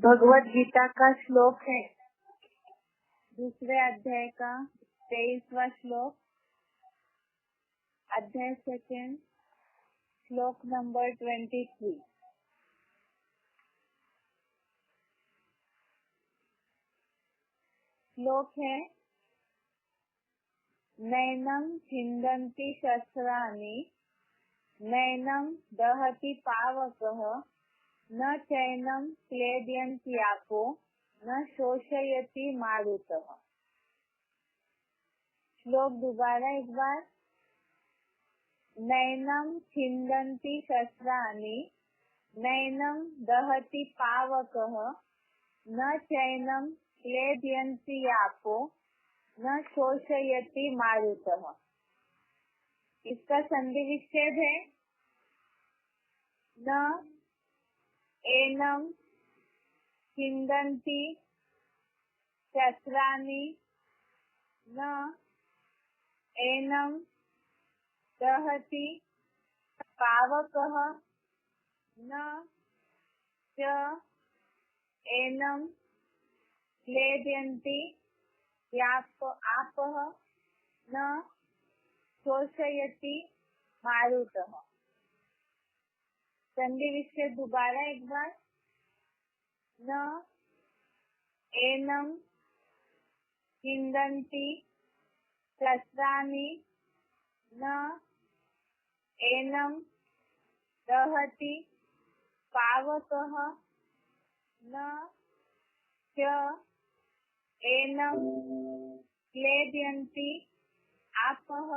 भगवत गीता का श्लोक है दूसरे अध्याय का 23वां श्लोक, अध्याय सेकंड, श्लोक नंबर 23। श्लोक है नैनम छिन्दन्ति शस्त्राणि नैनम दहति पावकः न चैनम क्लेदयन्ति आपो न शोषयति मारुतः। श्लोक दोबारा एक बार। नैनम छिन्दन्ति शस्त्राणि नैनम दहति पावकः न चैनम क्लेदयन्ति आपो न शोषयति मारुतः। इसका संधि विच्छेद है न एनम छिन्दन्ति शस्त्राणि न एनम दहति पावकः न च एनम क्लेदयन्ति आपः न शोषयति मारुतः। संधि विच्छेद दोबारा एक बार। न एनम छिन्दन्ति शस्त्राणि न एनम दहति पावकः न च एनम क्लेदयन्ति आपः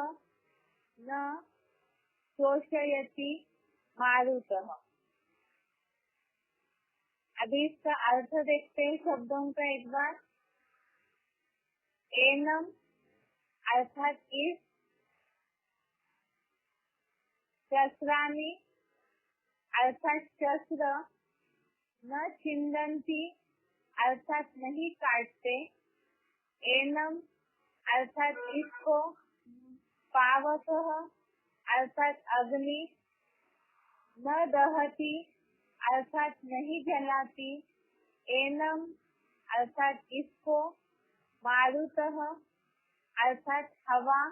न शोषयति मारुतः। अभी इसका अर्थ देखते हैं शब्दों का एक बार। एनम अर्थात इस, शस्त्राणि अर्थात शस्त्र, न छिन्दन्ति अर्थात नहीं काटते, एनम अर्थात इसको, पावकः अर्थात अग्नि, न दहति अर्थात नहीं जलाती, एनम अर्थात इसको, मारुतः अर्थात हवा,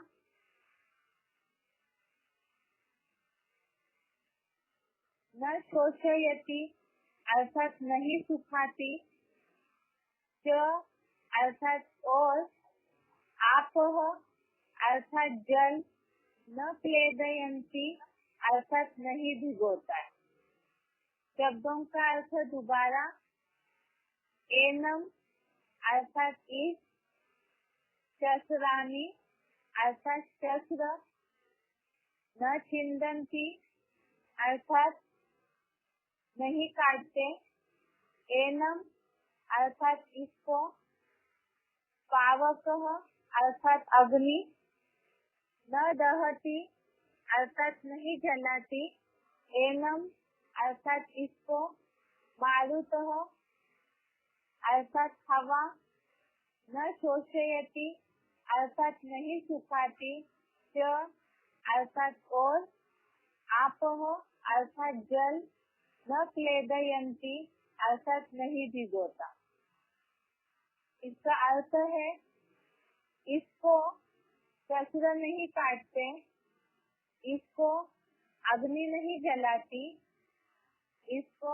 न शोषयति अर्थात नहीं सुखाती, च अर्थात और, आपः अर्थात जल, न क्लेदयन्ति अर्थात नहीं भिगोता है। शब्दों का अर्थ दोबारा। एनम अर्थात इस, शस्त्राणि अर्थात शस्त्र, न छिन्दन्ति अर्थात नहीं काटते, एनम अर्थात इसको, पावकः अर्थात अग्नि, न दहति अर्थात नहीं जलाती, एनम अर्थात इसको, मारुतः अर्थात हवा, न शोषयति अर्थात नहीं सुखाती, च अर्थात और, आपः अर्थात जल, न क्लेदयन्ति अर्थात नहीं भिगोता। इसका अर्थ है इसको शस्त्र नहीं काटते, इसको अग्नि नहीं जलाती, इसको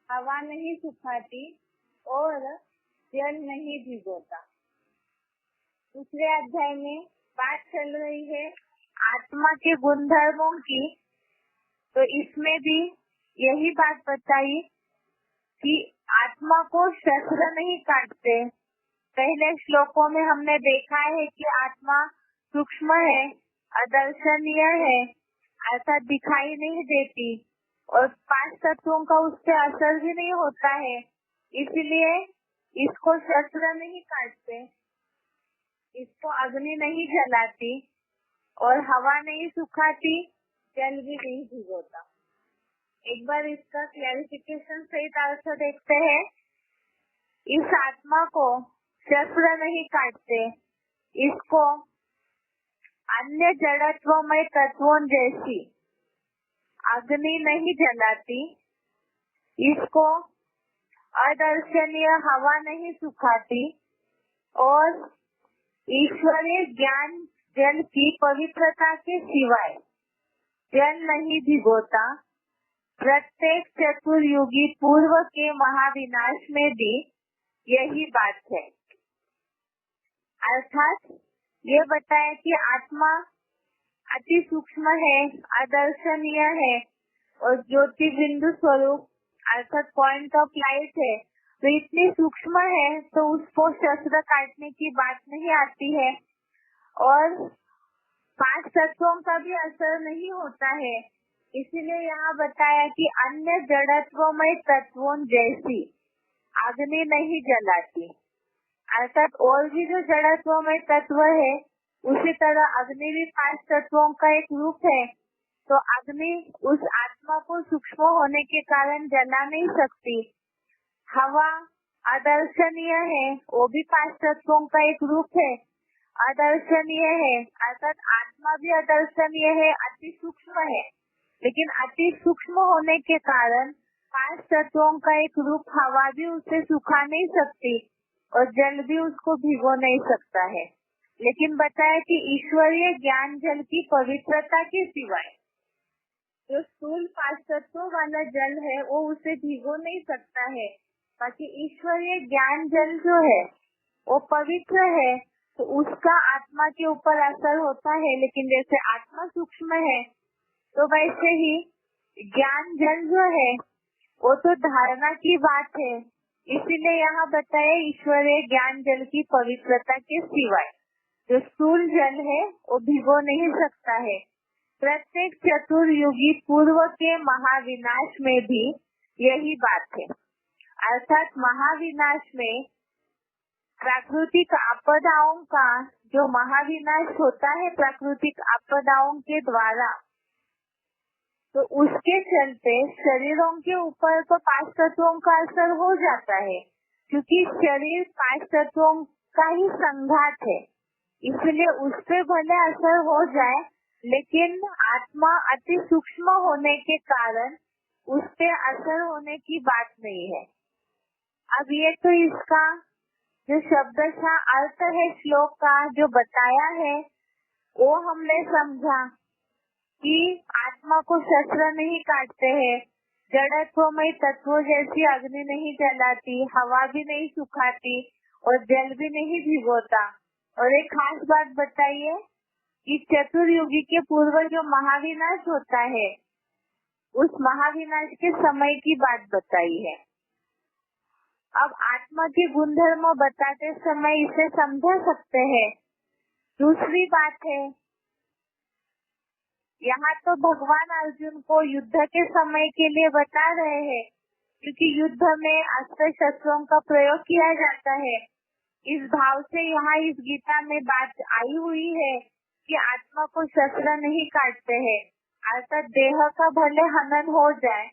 हवा नहीं सुखाती और जल नहीं भिगोता। दूसरे अध्याय में बात चल रही है आत्मा के गुणधर्मों की, तो इसमें भी यही बात बताई कि आत्मा को शस्त्र नहीं काटते। पहले श्लोकों में हमने देखा है कि आत्मा सूक्ष्म है, अदर्शनीय है, अर्थात दिखाई नहीं देती और 5 तत्वों का उस पर असर भी नहीं होता है, इसलिए इसको शस्त्र नहीं काटते, इसको अग्नि नहीं जलाती और हवा नहीं सुखाती, जल भी नहीं भिगोता। एक बार इसका क्लैरिफिकेशन सहित अर्थ देखते हैं। इस आत्मा को शस्त्र नहीं काटते, इसको अन्य जड़त्वमय तत्वों जैसी अग्नि नहीं जलाती, इसको अदर्शनीय हवा नहीं सुखाती और ईश्वरीय ज्ञान जल की पवित्रता के सिवाय जल नहीं भिगोता। प्रत्येक चतुर्युगी पूर्व के महाविनाश में भी यही बात है। अर्थात ये बताया कि आत्मा अति सूक्ष्म है, अदर्शनीय है और ज्योति बिंदु स्वरूप अर्थात पॉइंट ऑफ लाइट है, तो इतनी सूक्ष्म है तो उसको शस्त्र काटने की बात नहीं आती है और 5 तत्वों का भी असर नहीं होता है। इसीलिए यहाँ बताया कि अन्य जड़त्वमय तत्वों जैसी अग्नि नहीं जलाती। अर्थात और भी जो जड़त्वमय तत्व है उसी तरह अग्नि भी 5 तत्वों का एक रूप है। तो अग्नि उस आत्मा को सूक्ष्म होने के कारण जला नहीं सकती। हवा अदर्शनीय है, वो भी 5 तत्वों का एक रूप है, अदर्शनीय है। अर्थात आत्मा भी अदर्शनीय है, अति सूक्ष्म है, लेकिन अति सूक्ष्म होने के कारण 5 तत्वों का एक रूप हवा भी उसे सुखा नहीं सकती और जल भी उसको भिगो नहीं सकता है। लेकिन बताया कि ईश्वरीय ज्ञान जल की पवित्रता के सिवाय जो स्थूल 5 तत्वों वाला जल है वो उसे भिगो नहीं सकता है। बाकी ईश्वरीय ज्ञान जल जो है वो पवित्र है, तो उसका आत्मा के ऊपर असर होता है। लेकिन जैसे आत्मा सूक्ष्म है तो वैसे ही ज्ञान जल जो है वो तो धारणा की बात है। इसीलिए यहाँ बताया ईश्वरीय ज्ञान जल की पवित्रता के सिवाय जो स्थूल जल है वो भिगो नहीं सकता है। प्रत्येक चतुर्युगी पूर्व के महाविनाश में भी यही बात है। अर्थात महाविनाश में प्राकृतिक आपदाओं का जो महाविनाश होता है प्राकृतिक आपदाओं के द्वारा, तो उसके चलते शरीरों के ऊपर तो 5 तत्वों का असर हो जाता है, क्योंकि शरीर 5 तत्वों का ही संघात है। इसलिए उस पे भले असर हो जाए, लेकिन आत्मा अति सूक्ष्म होने के कारण उस पे असर होने की बात नहीं है। अब ये तो इसका जो शब्दशः अर्थ है श्लोक का जो बताया है वो हमने समझा कि आत्मा को शस्त्र नहीं काटते हैं, जड़त्वमय तत्वों जैसी अग्नि नहीं जलाती, हवा भी नहीं सुखाती और जल भी नहीं भिगोता। और एक खास बात बताइए कि चतुर्युगी के पूर्व जो महाविनाश होता है उस महाविनाश के समय की बात बताई है। अब आत्मा के गुणधर्म बताते समय इसे समझा सकते हैं। दूसरी बात है, यहाँ तो भगवान अर्जुन को युद्ध के समय के लिए बता रहे हैं, क्योंकि युद्ध में अस्त्र शस्त्रों का प्रयोग किया जाता है। इस भाव से यहाँ इस गीता में बात आई हुई है कि आत्मा को शस्त्र नहीं काटते हैं। अर्थात देह का भले हनन हो जाए,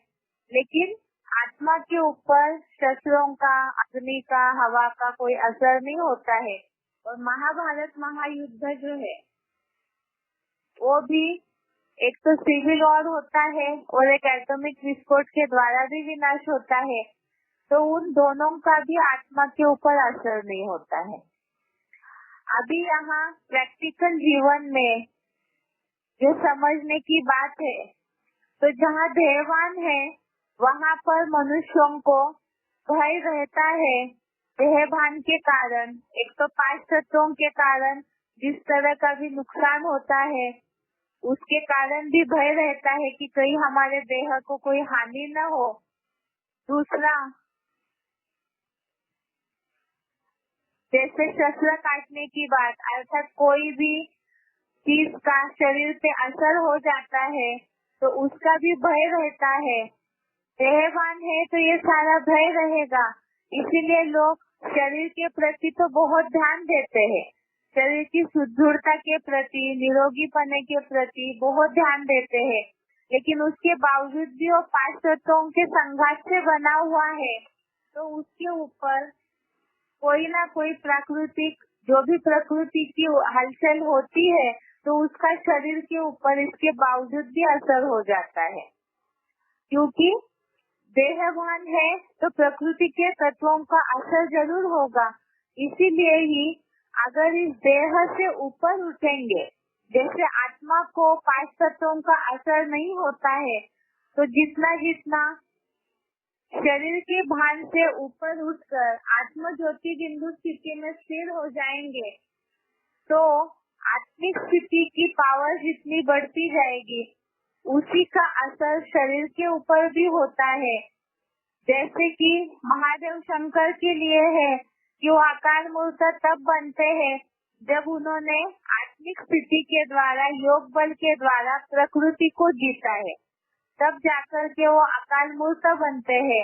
लेकिन आत्मा के ऊपर शस्त्रों का, अग्नि का, हवा का कोई असर नहीं होता है। और महाभारत महायुद्ध जो है वो भी एक तो सिविल वॉर होता है और एक एटॉमिक विस्फोट के द्वारा भी विनाश होता है, तो उन दोनों का भी आत्मा के ऊपर असर नहीं होता है। अभी यहाँ प्रैक्टिकल जीवन में जो समझने की बात है, तो जहाँ देहवान है वहाँ पर मनुष्यों को भय रहता है देहभान के कारण। एक तो 5 तत्वों के कारण जिस तरह का भी नुकसान होता है उसके कारण भी भय रहता है कि कहीं हमारे देह को कोई हानि न हो। दूसरा, जैसे शस्त्र काटने की बात, अर्थात कोई भी चीज का शरीर पे असर हो जाता है तो उसका भी भय रहता है। देहवान है तो ये सारा भय रहेगा। इसीलिए लोग शरीर के प्रति तो बहुत ध्यान देते हैं, शरीर की सुदृढ़ता के प्रति, निरोगी पने के प्रति बहुत ध्यान देते हैं, लेकिन उसके बावजूद भी वो 5 तत्वों के संघात से बना हुआ है, तो उसके ऊपर कोई ना कोई प्राकृतिक, जो भी प्रकृति की हलचल होती है तो उसका शरीर के ऊपर इसके बावजूद भी असर हो जाता है। क्योंकि देहभान है तो प्रकृति के तत्वों का असर जरूर होगा। इसीलिए ही अगर इस देह से ऊपर उठेंगे, जैसे आत्मा को 5 तत्वों का असर नहीं होता है, तो जितना जितना शरीर के भान से ऊपर उठकर आत्म ज्योति बिंदु स्थिति में स्थिर हो जाएंगे, तो आत्मिक स्थिति की पावर जितनी बढ़ती जाएगी, उसी का असर शरीर के ऊपर भी होता है। जैसे कि महादेव शंकर के लिए है कि वो आकार मूर्त तब बनते हैं जब उन्होंने आत्मिक स्थिति के द्वारा, योग बल के द्वारा प्रकृति को जीता है, तब जाकर के वो अकाल मूर्त बनते हैं।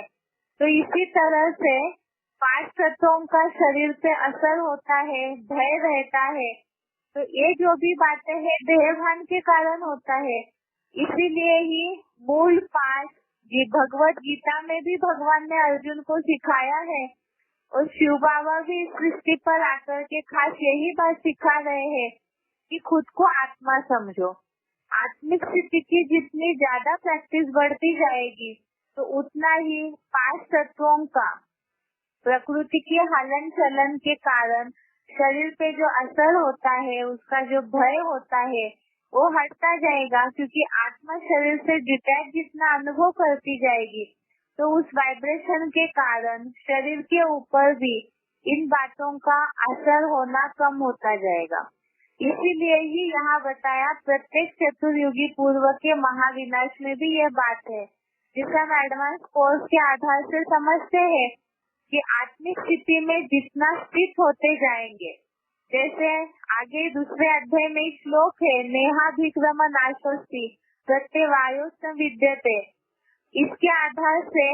तो इसी तरह से 5 तत्वों का शरीर पे असर होता है, भय रहता है। तो ये जो भी बातें हैं देहभान के कारण होता है। इसीलिए ही मूल 5 भगवत गीता में भी भगवान ने अर्जुन को सिखाया है, और शिव बाबा भी इस सृष्टि पर आकर के खास यही बात सिखा रहे हैं कि खुद को आत्मा समझो। आत्मिक स्थिति की जितनी ज्यादा प्रैक्टिस बढ़ती जाएगी, तो उतना ही 5 तत्वों का प्रकृति के हलन चलन के कारण शरीर पे जो असर होता है, उसका जो भय होता है, वो हटता जाएगा। क्योंकि आत्मा शरीर से डिटैच जितना अनुभव करती जाएगी, तो उस वाइब्रेशन के कारण शरीर के ऊपर भी इन बातों का असर होना कम होता जाएगा। इसीलिए ही यहाँ बताया प्रत्येक चतुर्युगी पूर्व के महाविनाश में भी यह बात है, जिसे हम एडवांस कोर्स के आधार से समझते हैं कि आत्मिक स्थिति में जितना स्थित होते जाएंगे, जैसे आगे दूसरे अध्याय में श्लोक है, नेहाभिक्रम नाशोस्ति प्रत्यवायोस्तम विद्यते। इसके आधार से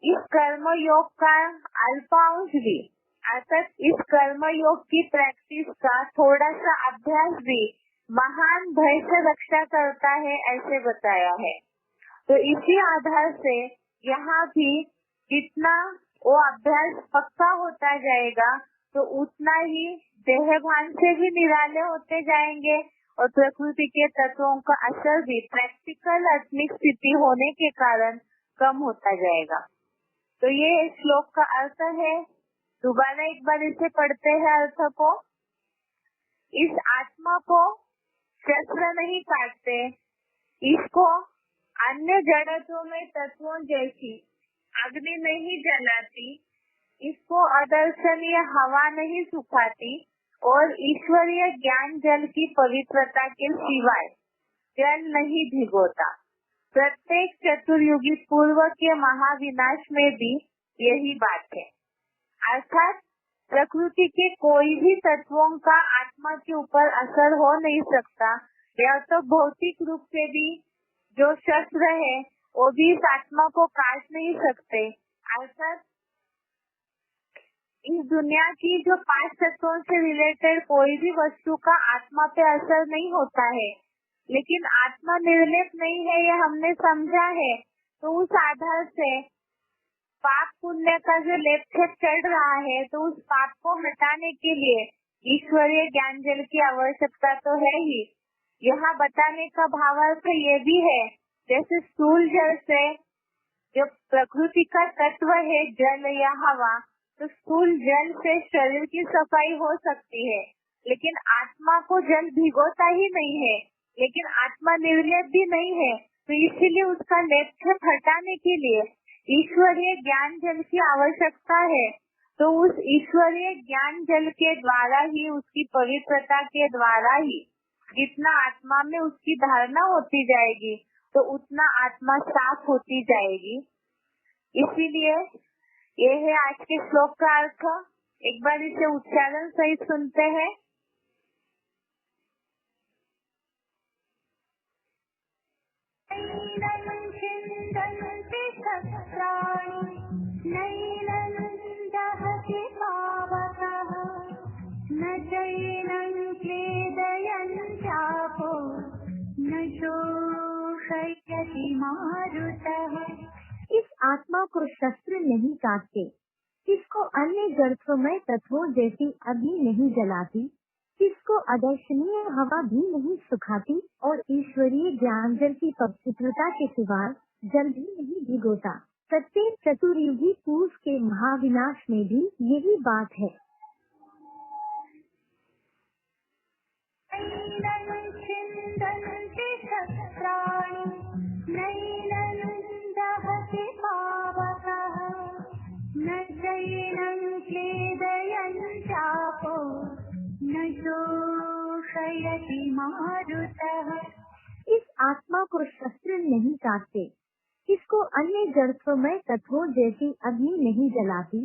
इस कर्म योग का अल्पांश भी, अर्थात इस कर्म योग की प्रैक्टिस का थोड़ा सा अभ्यास भी महान भय से रक्षा करता है, ऐसे बताया है। तो इसी आधार से यहाँ भी जितना वो अभ्यास पक्का होता जाएगा, तो उतना ही देहभान से भी निराले होते जाएंगे, और प्रकृति के तत्वों का असर भी प्रैक्टिकल आत्मिक स्थिति होने के कारण कम होता जाएगा। तो ये श्लोक का अर्थ है। दोबारा एक बार इसे पढ़ते हैं अर्थ को। इस आत्मा को शस्त्र नहीं काटते, इसको अन्य जड़ों में तत्वों जैसी अग्नि नहीं जलाती, इसको अदर्शनीय हवा नहीं सुखाती, और ईश्वरीय ज्ञान जल की पवित्रता के सिवाय जल नहीं भिगोता। प्रत्येक चतुर्युगी पूर्व के महाविनाश में भी यही बात है। अर्थात प्रकृति के कोई भी तत्वों का आत्मा के ऊपर असर हो नहीं सकता, या तो भौतिक रूप से भी जो शस्त्र है वो भी इस आत्मा को काट नहीं सकते। अर्थात इस दुनिया की जो 5 तत्वों से रिलेटेड कोई भी वस्तु का आत्मा पे असर नहीं होता है, लेकिन आत्मा निर्लेप नहीं है, ये हमने समझा है। तो उस आधार से पाप पुण्य का जो लेपछेप चढ़ रहा है, तो उस पाप को हटाने के लिए ईश्वरीय ज्ञान जल की आवश्यकता तो है ही। यहाँ बताने का भावार्थ ये भी है, जैसे स्थूल जल से जो प्रकृति का तत्व है जल या हवा, तो स्थूल जल से शरीर की सफाई हो सकती है, लेकिन आत्मा को जल भिगोता ही नहीं है, लेकिन आत्मा निर्लेप भी नहीं है। तो इसीलिए उसका लेपछेप हटाने के लिए ईश्वरीय ज्ञान जल की आवश्यकता है। तो उस ईश्वरीय ज्ञान जल के द्वारा ही, उसकी पवित्रता के द्वारा ही जितना आत्मा में उसकी धारणा होती जाएगी, तो उतना आत्मा साफ होती जाएगी। इसीलिए ये है आज के श्लोक का अर्थ। एक बार इसे उच्चारण सहित सुनते हैं। इस आत्मा को शस्त्र नहीं काटते, इसको अन्य जड़त्वमय तत्वों जैसी अग्नि नहीं जलाती, इसको अदर्शनीय हवा भी नहीं सुखाती, और ईश्वरीय ज्ञान जल की पवित्रता के सिवाय जल भी नहीं भिगोता। प्रत्येक चतुर्युगी पूर्व के महाविनाश में भी यही बात है। इस आत्मा को शस्त्र नहीं काटते, इसको अन्य जड़त्वमय तत्वों जैसी अग्नि नहीं जलाती,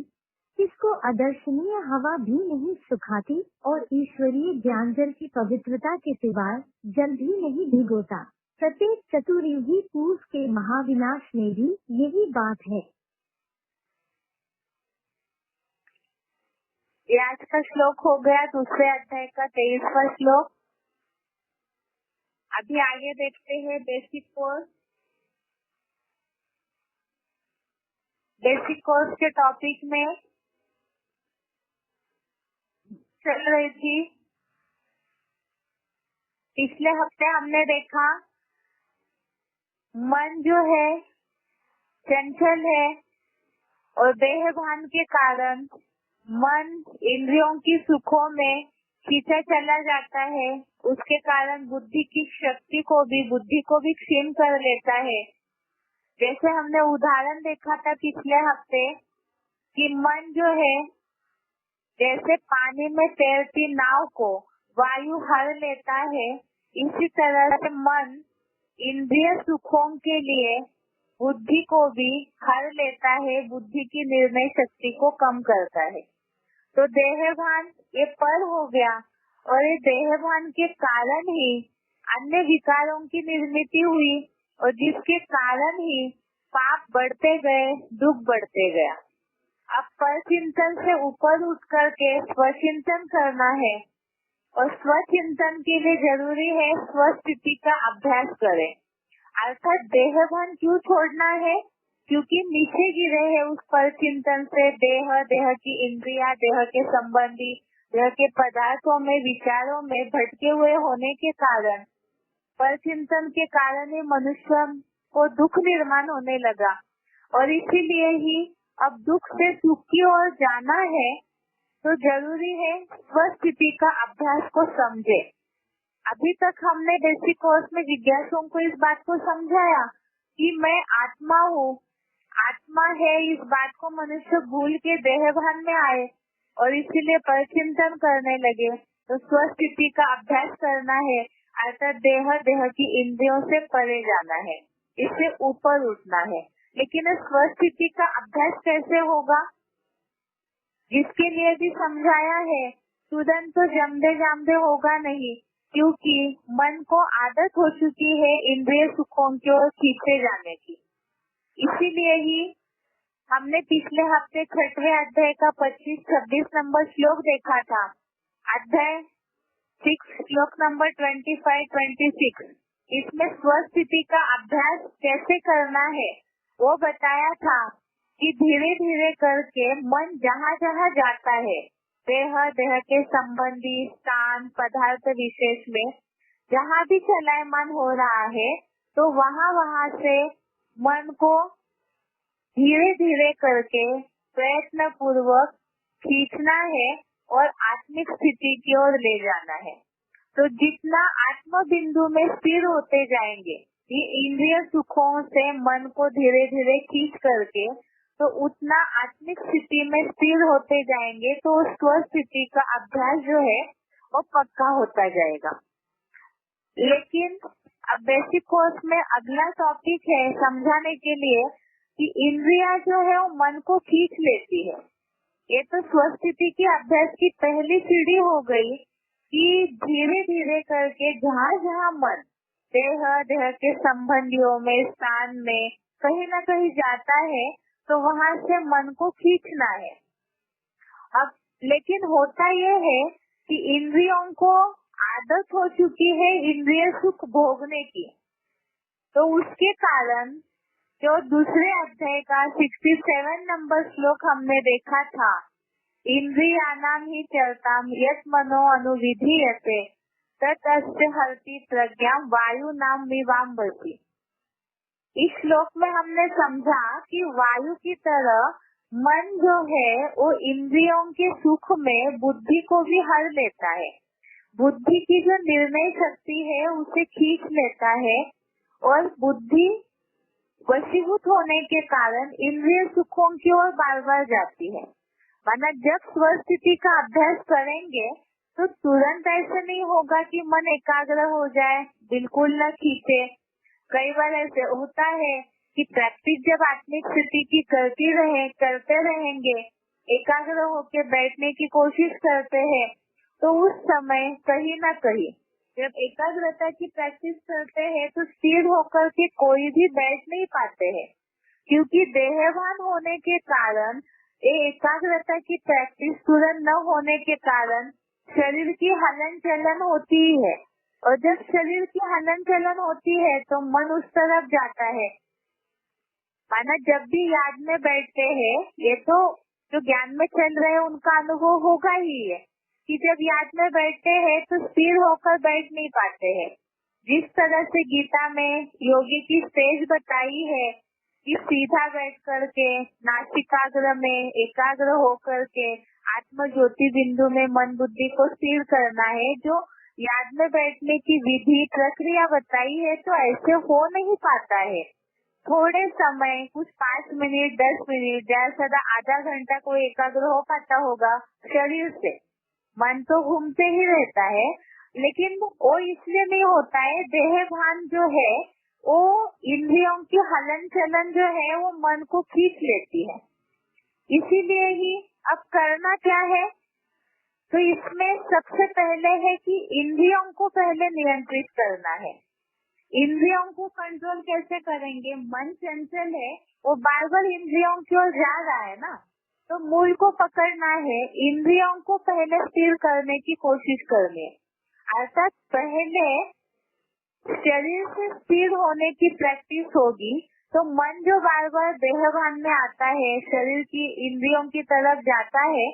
इसको अदर्शनीय हवा भी नहीं सुखाती और ईश्वरीय ज्ञान जल की पवित्रता के सिवाय जल भी नहीं भिगोता। प्रत्येक चतुर्युगी पूर्व के महाविनाश में भी यही बात है। ये आज का श्लोक हो गया, दूसरे अध्याय का 23वां श्लोक। अभी आगे देखते हैं बेसिक कोर्स। बेसिक कोर्स के टॉपिक में चल रही थी। पिछले हफ्ते हमने देखा मन जो है चंचल है और देह भान के कारण मन इंद्रियों की सुखों में खींचा चला जाता है। उसके कारण बुद्धि की शक्ति को भी, बुद्धि को भी क्षीण कर लेता है। जैसे हमने उदाहरण देखा था पिछले हफ्ते कि मन जो है जैसे पानी में तैरती नाव को वायु हर लेता है, इसी तरह से मन इंद्रिय सुखों के लिए बुद्धि को भी हर लेता है, बुद्धि की निर्णय शक्ति को कम करता है। तो देहभान ये पर हो गया और ये देहभान के कारण ही अन्य विकारों की निर्मिति हुई और जिसके कारण ही पाप बढ़ते गए, दुख बढ़ते गया। अब पर चिंतन से ऊपर उठ करके स्वचिंतन करना है और स्वचिंतन के लिए जरूरी है स्वस्थिति का अभ्यास करें। अर्थात देहभान क्यों छोड़ना है? क्योंकि नीचे गिरे हैं उस पर चिंतन से। देह की इंद्रिया, देह के संबंधी, देह के पदार्थों में, विचारों में भटके हुए होने के कारण, पर चिंतन के कारण ही मनुष्य को दुख निर्माण होने लगा और इसीलिए ही अब दुख से सुख की ओर जाना है तो जरूरी है स्वस्थिति का अभ्यास को समझे। अभी तक हमने बेसिक कोर्स में जिज्ञासुओं को इस बात को समझाया कि मैं आत्मा हूँ, आत्मा है, इस बात को मनुष्य भूल के देहभान में आए और इसीलिए परचिंतन करने लगे। तो स्वस्थिति का अभ्यास करना है, अर्थात देह की इंद्रियों से परे जाना है, इससे ऊपर उठना है। लेकिन स्वस्थिति का अभ्यास कैसे होगा, जिसके लिए भी समझाया है, तुरंत तो जमदे जामदे होगा नहीं, क्योंकि मन को आदत हो चुकी है इंद्रिय सुखों की ओर खींचे जाने की। इसीलिए ही हमने पिछले हफ्ते 6वें अध्याय का 25-26 नंबर श्लोक देखा था। अध्याय 6 श्लोक नंबर 25-26, इसमें स्वस्थिति का अभ्यास कैसे करना है वो बताया था कि धीरे धीरे करके मन जहाँ जहाँ जाता है, देह के संबंधी स्थान, पदार्थ विशेष में जहाँ भी चलायमान हो रहा है, तो वहाँ से मन को धीरे धीरे करके प्रयत्न पूर्वक खींचना है और आत्मिक स्थिति की ओर ले जाना है। तो जितना आत्म बिंदु में स्थिर होते जाएंगे, ये इंद्रिय सुखों से मन को धीरे धीरे खींच करके, तो उतना आत्मिक स्थिति में स्थिर होते जाएंगे, तो स्वस्थिति का अभ्यास जो है वो पक्का होता जाएगा। लेकिन अब बेसिक कोर्स में अगला टॉपिक है समझाने के लिए कि इंद्रिया जो है वो मन को खींच लेती है। ये तो स्वस्थिति के अभ्यास की पहली सीढ़ी हो गई कि धीरे धीरे करके जहाँ जहाँ मन देह के संबंधियों में, स्थान में कहीं न कहीं जाता है, तो वहाँ से मन को खींचना है। अब लेकिन होता ये है कि इंद्रियों को आदत हो चुकी है इंद्रिय सुख भोगने की, तो उसके कारण जो दूसरे अध्याय का 67 नंबर श्लोक हमने देखा था, इंद्रियाणाम ही चलताम यत् मनो अनुविधीयते तत् अस्य हरति प्रज्ञाम वायु नाम विवाम्भति। इस श्लोक में हमने समझा कि वायु की तरह मन जो है वो इंद्रियों के सुख में बुद्धि को भी हर लेता है। बुद्धि की जो निर्णय शक्ति है उसे खींच लेता है और बुद्धि वशीभूत होने के कारण इंद्रिय सुखों की ओर बार बार जाती है। माना जब स्वस्थिति का अभ्यास करेंगे तो तुरंत ऐसे नहीं होगा कि मन एकाग्र हो जाए, बिल्कुल न खींचे। कई बार ऐसे होता है कि प्रैक्टिस जब आत्मिक स्थिति की करते रहेंगे, एकाग्र होकर बैठने की कोशिश करते हैं, तो उस समय कहीं न कहीं जब एकाग्रता की प्रैक्टिस करते हैं तो स्थिर होकर के कोई भी बैठ नहीं पाते हैं, क्योंकि देहभान होने के कारण, एकाग्रता की प्रैक्टिस तुरंत न होने के कारण शरीर की हलन चलन होती ही है, और जब शरीर की हलन चलन होती है तो मन उस तरफ जाता है। माना जब भी याद में बैठते हैं, ये तो जो ज्ञान में चल रहे हैं उनका अनुभव होगा ही है कि जब याद में बैठते हैं तो स्थिर होकर बैठ नहीं पाते हैं। जिस तरह से गीता में योगी की स्टेज बताई है कि सीधा बैठ करके नासिकाग्र में एकाग्र होकर के आत्म ज्योति बिंदु में मन बुद्धि को स्थिर करना है, जो याद में बैठने की विधि प्रक्रिया बताई है, तो ऐसे हो नहीं पाता है। थोड़े समय, कुछ 5 मिनट 10 मिनट, ज्यादा आधा घंटा कोई एकाग्र हो पाता होगा शरीर से। मन तो घूमते ही रहता है, लेकिन वो इसलिए नहीं होता है, देह भान जो है वो इंद्रियों की हलन चलन जो है वो मन को खींच लेती है। इसीलिए ही अब करना क्या है, तो इसमें सबसे पहले है कि इंद्रियों को पहले नियंत्रित करना है। इंद्रियों को कंट्रोल कैसे करेंगे? मन चंचल है, वो बार बार इंद्रियों की ओर जा रहा है ना, तो मूल को पकड़ना है, इंद्रियों को पहले स्थिर करने की कोशिश करनी है। अर्थात पहले शरीर से स्थिर होने की प्रैक्टिस होगी, तो मन जो बार बार देहभान में आता है, शरीर की इंद्रियों की तरफ जाता है,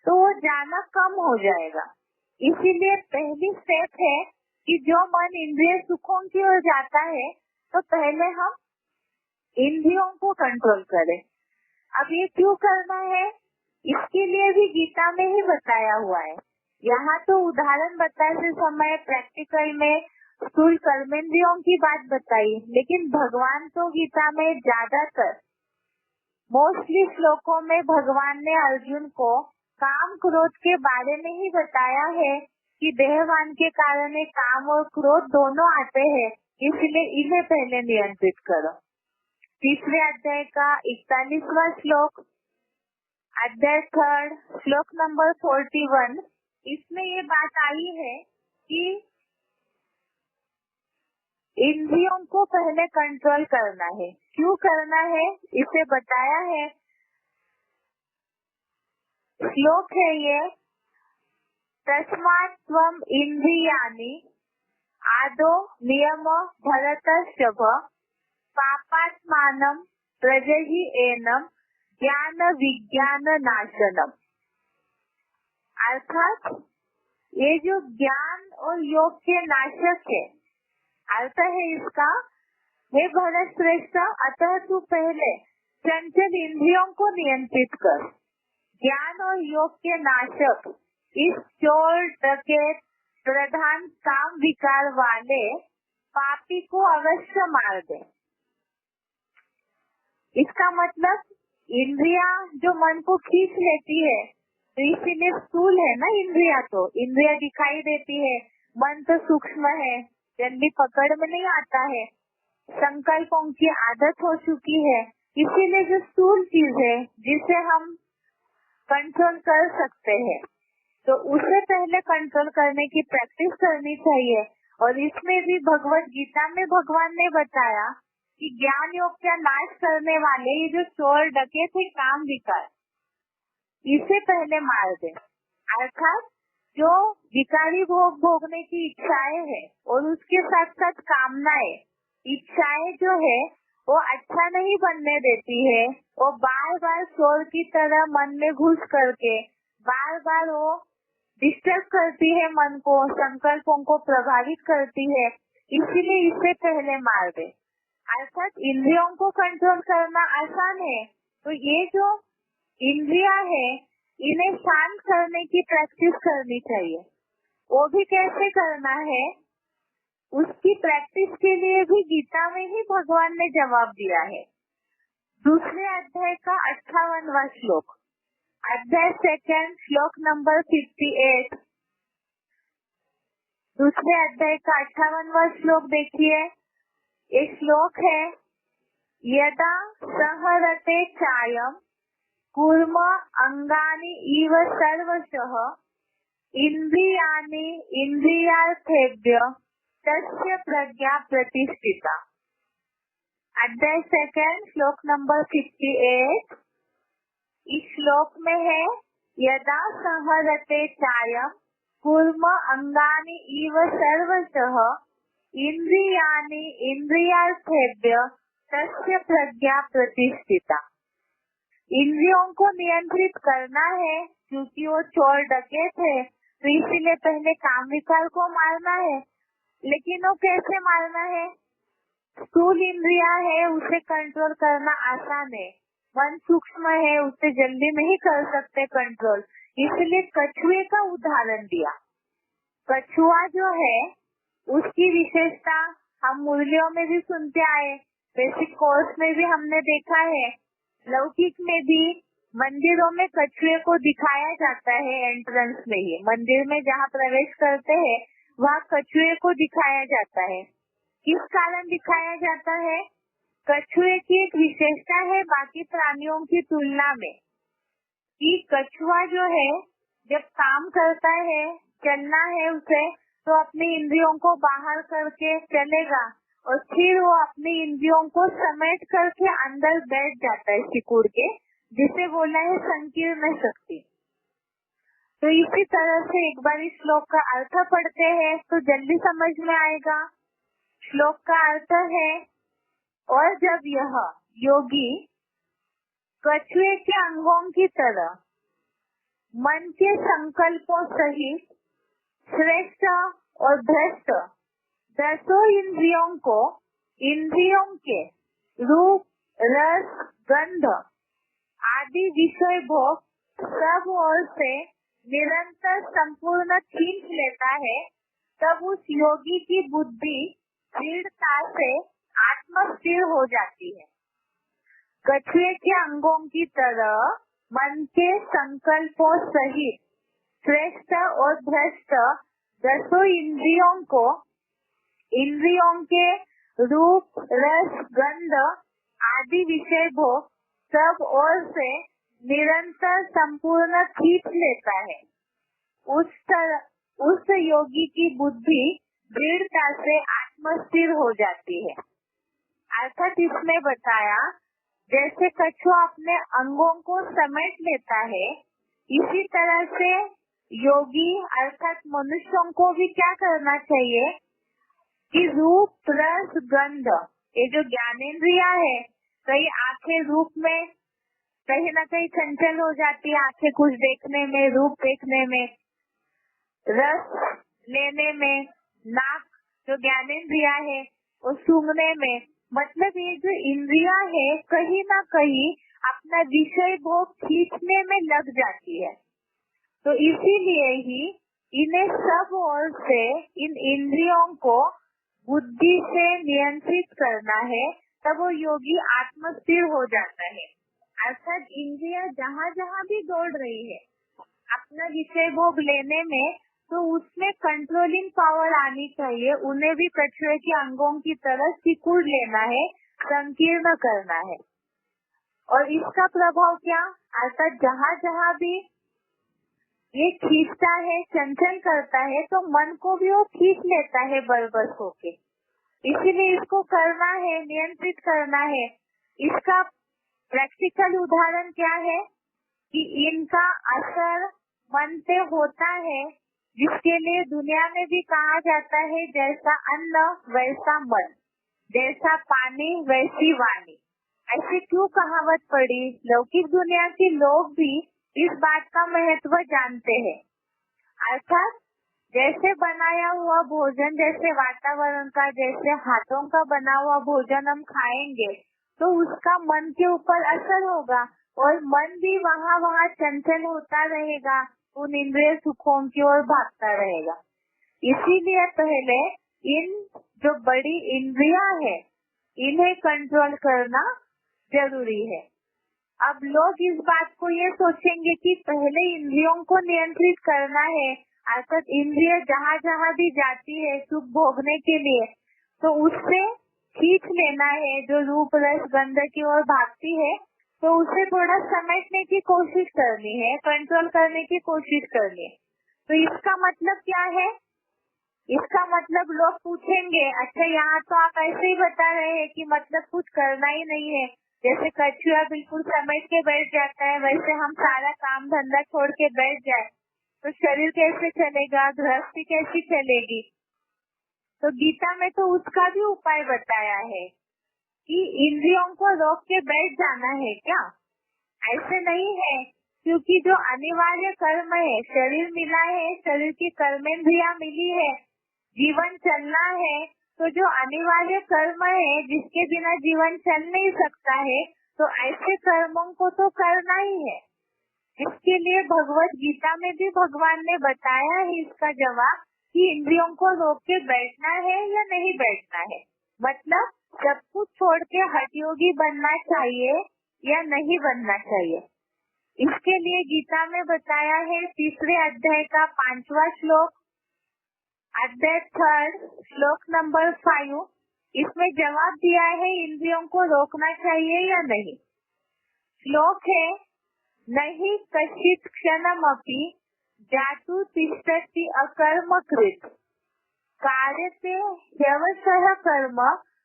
तो वो जाना कम हो जाएगा। इसीलिए पहली स्टेप है कि जो मन इंद्रिय सुखों की ओर जाता है, तो पहले हम इंद्रियों को कंट्रोल करें। अब ये क्यों करना है, इसके लिए भी गीता में ही बताया हुआ है। यहाँ तो उदाहरण बताते समय प्रैक्टिकल में स्थूल कर्मेंद्रियों की बात बताई, लेकिन भगवान तो गीता में ज्यादातर मोस्टली श्लोकों में भगवान ने अर्जुन को काम क्रोध के बारे में ही बताया है कि देहभान के कारण काम और क्रोध दोनों आते हैं, इसलिए इन्हें पहले नियंत्रित करो। तीसरे अध्याय का 41वां श्लोक, अध्याय 3 श्लोक नंबर 41, इसमें ये बात आई है कि इंद्रियों को पहले कंट्रोल करना है। क्यों करना है इसे बताया है। श्लोक है ये, तस्मात् त्वम् इंद्रियाणि आदो नियम भरतर्षभ पापात्मानं प्रजहि एनम ज्ञान विज्ञान नाशनम। अर्थात ये जो ज्ञान और योग के नाशक है, अर्थ है इसका, हे भरत श्रेष्ठ, अतः तू पहले चंचल इंद्रियों को नियंत्रित कर। ज्ञान और योग के नाशक इस चोर डकैत प्रधान काम विकार वाले पापी को अवश्य मार दे। इसका मतलब इंद्रिया जो मन को खींच लेती है, तो इसीलिए स्थूल है ना इंद्रिया, तो इंद्रिया दिखाई देती है, मन तो सूक्ष्म है, जल्दी पकड़ में नहीं आता है, संकल्पों की आदत हो चुकी है, इसीलिए जो स्थूल चीज है जिसे हम कंट्रोल कर सकते हैं, तो उसे पहले कंट्रोल करने की प्रैक्टिस करनी चाहिए। और इसमें भी भगवत गीता में भगवान ने बताया कि ज्ञान योग का नाश करने वाले ये जो चोर डकैत थे काम विकार, इसे पहले मार दे। अर्थात जो विकारी भोग भोगने की इच्छाएं है और उसके साथ साथ कामनाएं, इच्छाएं जो है वो अच्छा नहीं बनने देती है, वो बार बार चोर की तरह मन में घुस करके बार बार वो डिस्टर्ब करती है मन को, संकल्पों को प्रभावित करती है, इसीलिए इसे पहले मार दे। अर्थात इंद्रियों को कंट्रोल करना आसान है, तो ये जो इंद्रिया है इन्हें शांत करने की प्रैक्टिस करनी चाहिए। वो भी कैसे करना है, उसकी प्रैक्टिस के लिए भी गीता में ही भगवान ने जवाब दिया है। दूसरे अध्याय का 58वां श्लोक, अध्याय 2 श्लोक नंबर 58। दूसरे अध्याय का 58वां श्लोक देखिए। ये श्लोक है, यदा सहरते चायम कूर्म अंगानि इव सर्वशः इंद्रियाणि इंद्रियार्थेभ्य तस्य प्रज्ञा प्रतिष्ठिता। अध्याय 2 श्लोक नंबर 58। इस श्लोक में है, यदा संहरते चायम कूर्म अंगानि इव सर्वशः इंद्रियाणि इंद्रियार्थेभ्य तस्य प्रज्ञा प्रतिष्ठिता। इंद्रियों को नियंत्रित करना है क्योंकि वो चोर डकैत है, तो इसीलिए पहले काम विकार को मारना है। लेकिन वो कैसे मारना है? स्थूल इंद्रिया है, उसे कंट्रोल करना आसान है। मन सूक्ष्म है, उसे जल्दी नहीं कर सकते कंट्रोल, इसलिए कछुए का उदाहरण दिया। कछुआ जो है उसकी विशेषता हम मुरलियों में भी सुनते आए, बेसिक कोर्स में भी हमने देखा है, लौकिक में भी मंदिरों में कछुए को दिखाया जाता है। एंट्रेंस में ही मंदिर में जहाँ प्रवेश करते हैं वहाँ कछुए को दिखाया जाता है। किस कारण दिखाया जाता है? कछुए की एक विशेषता है बाकी प्राणियों की तुलना में कि कछुआ जो है जब काम करता है, चलना है उसे, तो अपनी इंद्रियों को बाहर करके चलेगा और फिर वो अपनी इंद्रियों को समेट करके अंदर बैठ जाता है सिकुड़ के, जिसे बोला है संकीर्ण शक्ति। तो इसी तरह से एक बार इस श्लोक का अर्थ पढ़ते हैं तो जल्दी समझ में आएगा। श्लोक का अर्थ है, और जब यह योगी कछुए के अंगों की तरह मन के संकल्पों सहित श्रेष्ठ और भ्रष्ट दसों इंद्रियों को इंद्रियों के रूप, रस, गंध आदि विषय भोग सब ओर से निरंतर संपूर्ण खींच लेता है, तब उस योगी की बुद्धि दृढ़ता से आत्मस्थिर हो जाती है। कछुए के अंगों की तरह मन के संकल्पों सहित श्रेष्ठ और भ्रष्ट दसों इंद्रियों को इंद्रियों के रूप, रस, गंध आदि विषय भोग सब ओर से निरंतर संपूर्ण खींच लेता है। उस योगी की बुद्धि दृढ़ता से आत्मस्थिर हो जाती है। अर्थात इसमें बताया, जैसे कछुआ अपने अंगों को समेट लेता है, इसी तरह से योगी अर्थात मनुष्यों को भी क्या करना चाहिए कि रूप, रस, गंध, ये जो ज्ञानेंद्रिया है, कई आंखें रूप में कहीं न कहीं चंचल हो जाती है, आंखें कुछ देखने में, रूप देखने में, रस लेने में, नाक जो ज्ञानेंद्रिया है वो सूंघने में, मतलब ये जो इंद्रिया है कहीं ना कहीं अपना विषय भोग खींचने में लग जाती है। तो इसीलिए ही इन्हें सब ओर से इन इंद्रियों को बुद्धि से नियंत्रित करना है, तब वो योगी आत्मस्थिर हो जाता है। अर्थात इंद्रिया जहाँ जहाँ भी दौड़ रही है अपना विषय भोग लेने में, तो उसमें कंट्रोलिंग पावर आनी चाहिए। उन्हें भी कछुए के अंगों की तरह सिकुड़ लेना है, संकीर्ण करना है। और इसका प्रभाव क्या? अर्थात जहाँ जहाँ भी ये खींचता है, चंचल करता है, तो मन को भी वो खींच लेता है बरबस होके। इसीलिए इसको करना है, नियंत्रित करना है। इसका प्रैक्टिकल उदाहरण क्या है कि इनका असर मन पे होता है, जिसके लिए दुनिया में भी कहा जाता है, जैसा अन्न वैसा मन, जैसा पानी वैसी वाणी। ऐसी क्यों कहावत पड़ी? लौकिक दुनिया के लोग भी इस बात का महत्व जानते हैं। अर्थात जैसे बनाया हुआ भोजन, जैसे वातावरण का, जैसे हाथों का बना हुआ भोजन हम खाएंगे तो उसका मन के ऊपर असर होगा और मन भी वहाँ चंचल होता रहेगा, उन इंद्रिय सुखों की ओर भागता रहेगा। इसीलिए पहले इन जो बड़ी इंद्रियां है इन्हें कंट्रोल करना जरूरी है। अब लोग इस बात को ये सोचेंगे कि पहले इंद्रियों को नियंत्रित करना है, अर्थात इंद्रिय जहाँ जहाँ भी जाती है सुख भोगने के लिए तो उससे खींच लेना है, जो रूप रस गंध की ओर भागती है तो उसे थोड़ा समेटने की कोशिश करनी है, कंट्रोल करने की कोशिश करनी है। तो इसका मतलब क्या है? इसका मतलब लोग पूछेंगे, अच्छा यहाँ तो आप ऐसे ही बता रहे हैं कि मतलब कुछ करना ही नहीं है, जैसे कछुआ बिल्कुल समेट के बैठ जाता है वैसे हम सारा काम धंधा छोड़ के बैठ जाए तो शरीर कैसे चलेगा, गृहस्थी कैसी चलेगी? तो गीता में तो उसका भी उपाय बताया है कि इंद्रियों को रोक के बैठ जाना है क्या? ऐसे नहीं है, क्योंकि जो अनिवार्य कर्म है, शरीर मिला है, शरीर की कर्मेंद्रियां मिली है, जीवन चलना है, तो जो अनिवार्य कर्म है जिसके बिना जीवन चल नहीं सकता है तो ऐसे कर्मों को तो करना ही है। इसके लिए भगवत गीता में भी भगवान ने बताया है इसका जवाब कि इंद्रियों को रोक के बैठना है या नहीं बैठना है, मतलब सब कुछ छोड़ के हठयोगी बनना चाहिए या नहीं बनना चाहिए। इसके लिए गीता में बताया है 3 अध्याय का 5वां श्लोक, अध्याय 3 श्लोक नंबर 5, इसमें जवाब दिया है इंद्रियों को रोकना चाहिए या नहीं। श्लोक है, नहीं कश्चित् क्षणमपि जातु तिष्ठति अकर्मकृत् कार्यते ह्यवशः कर्म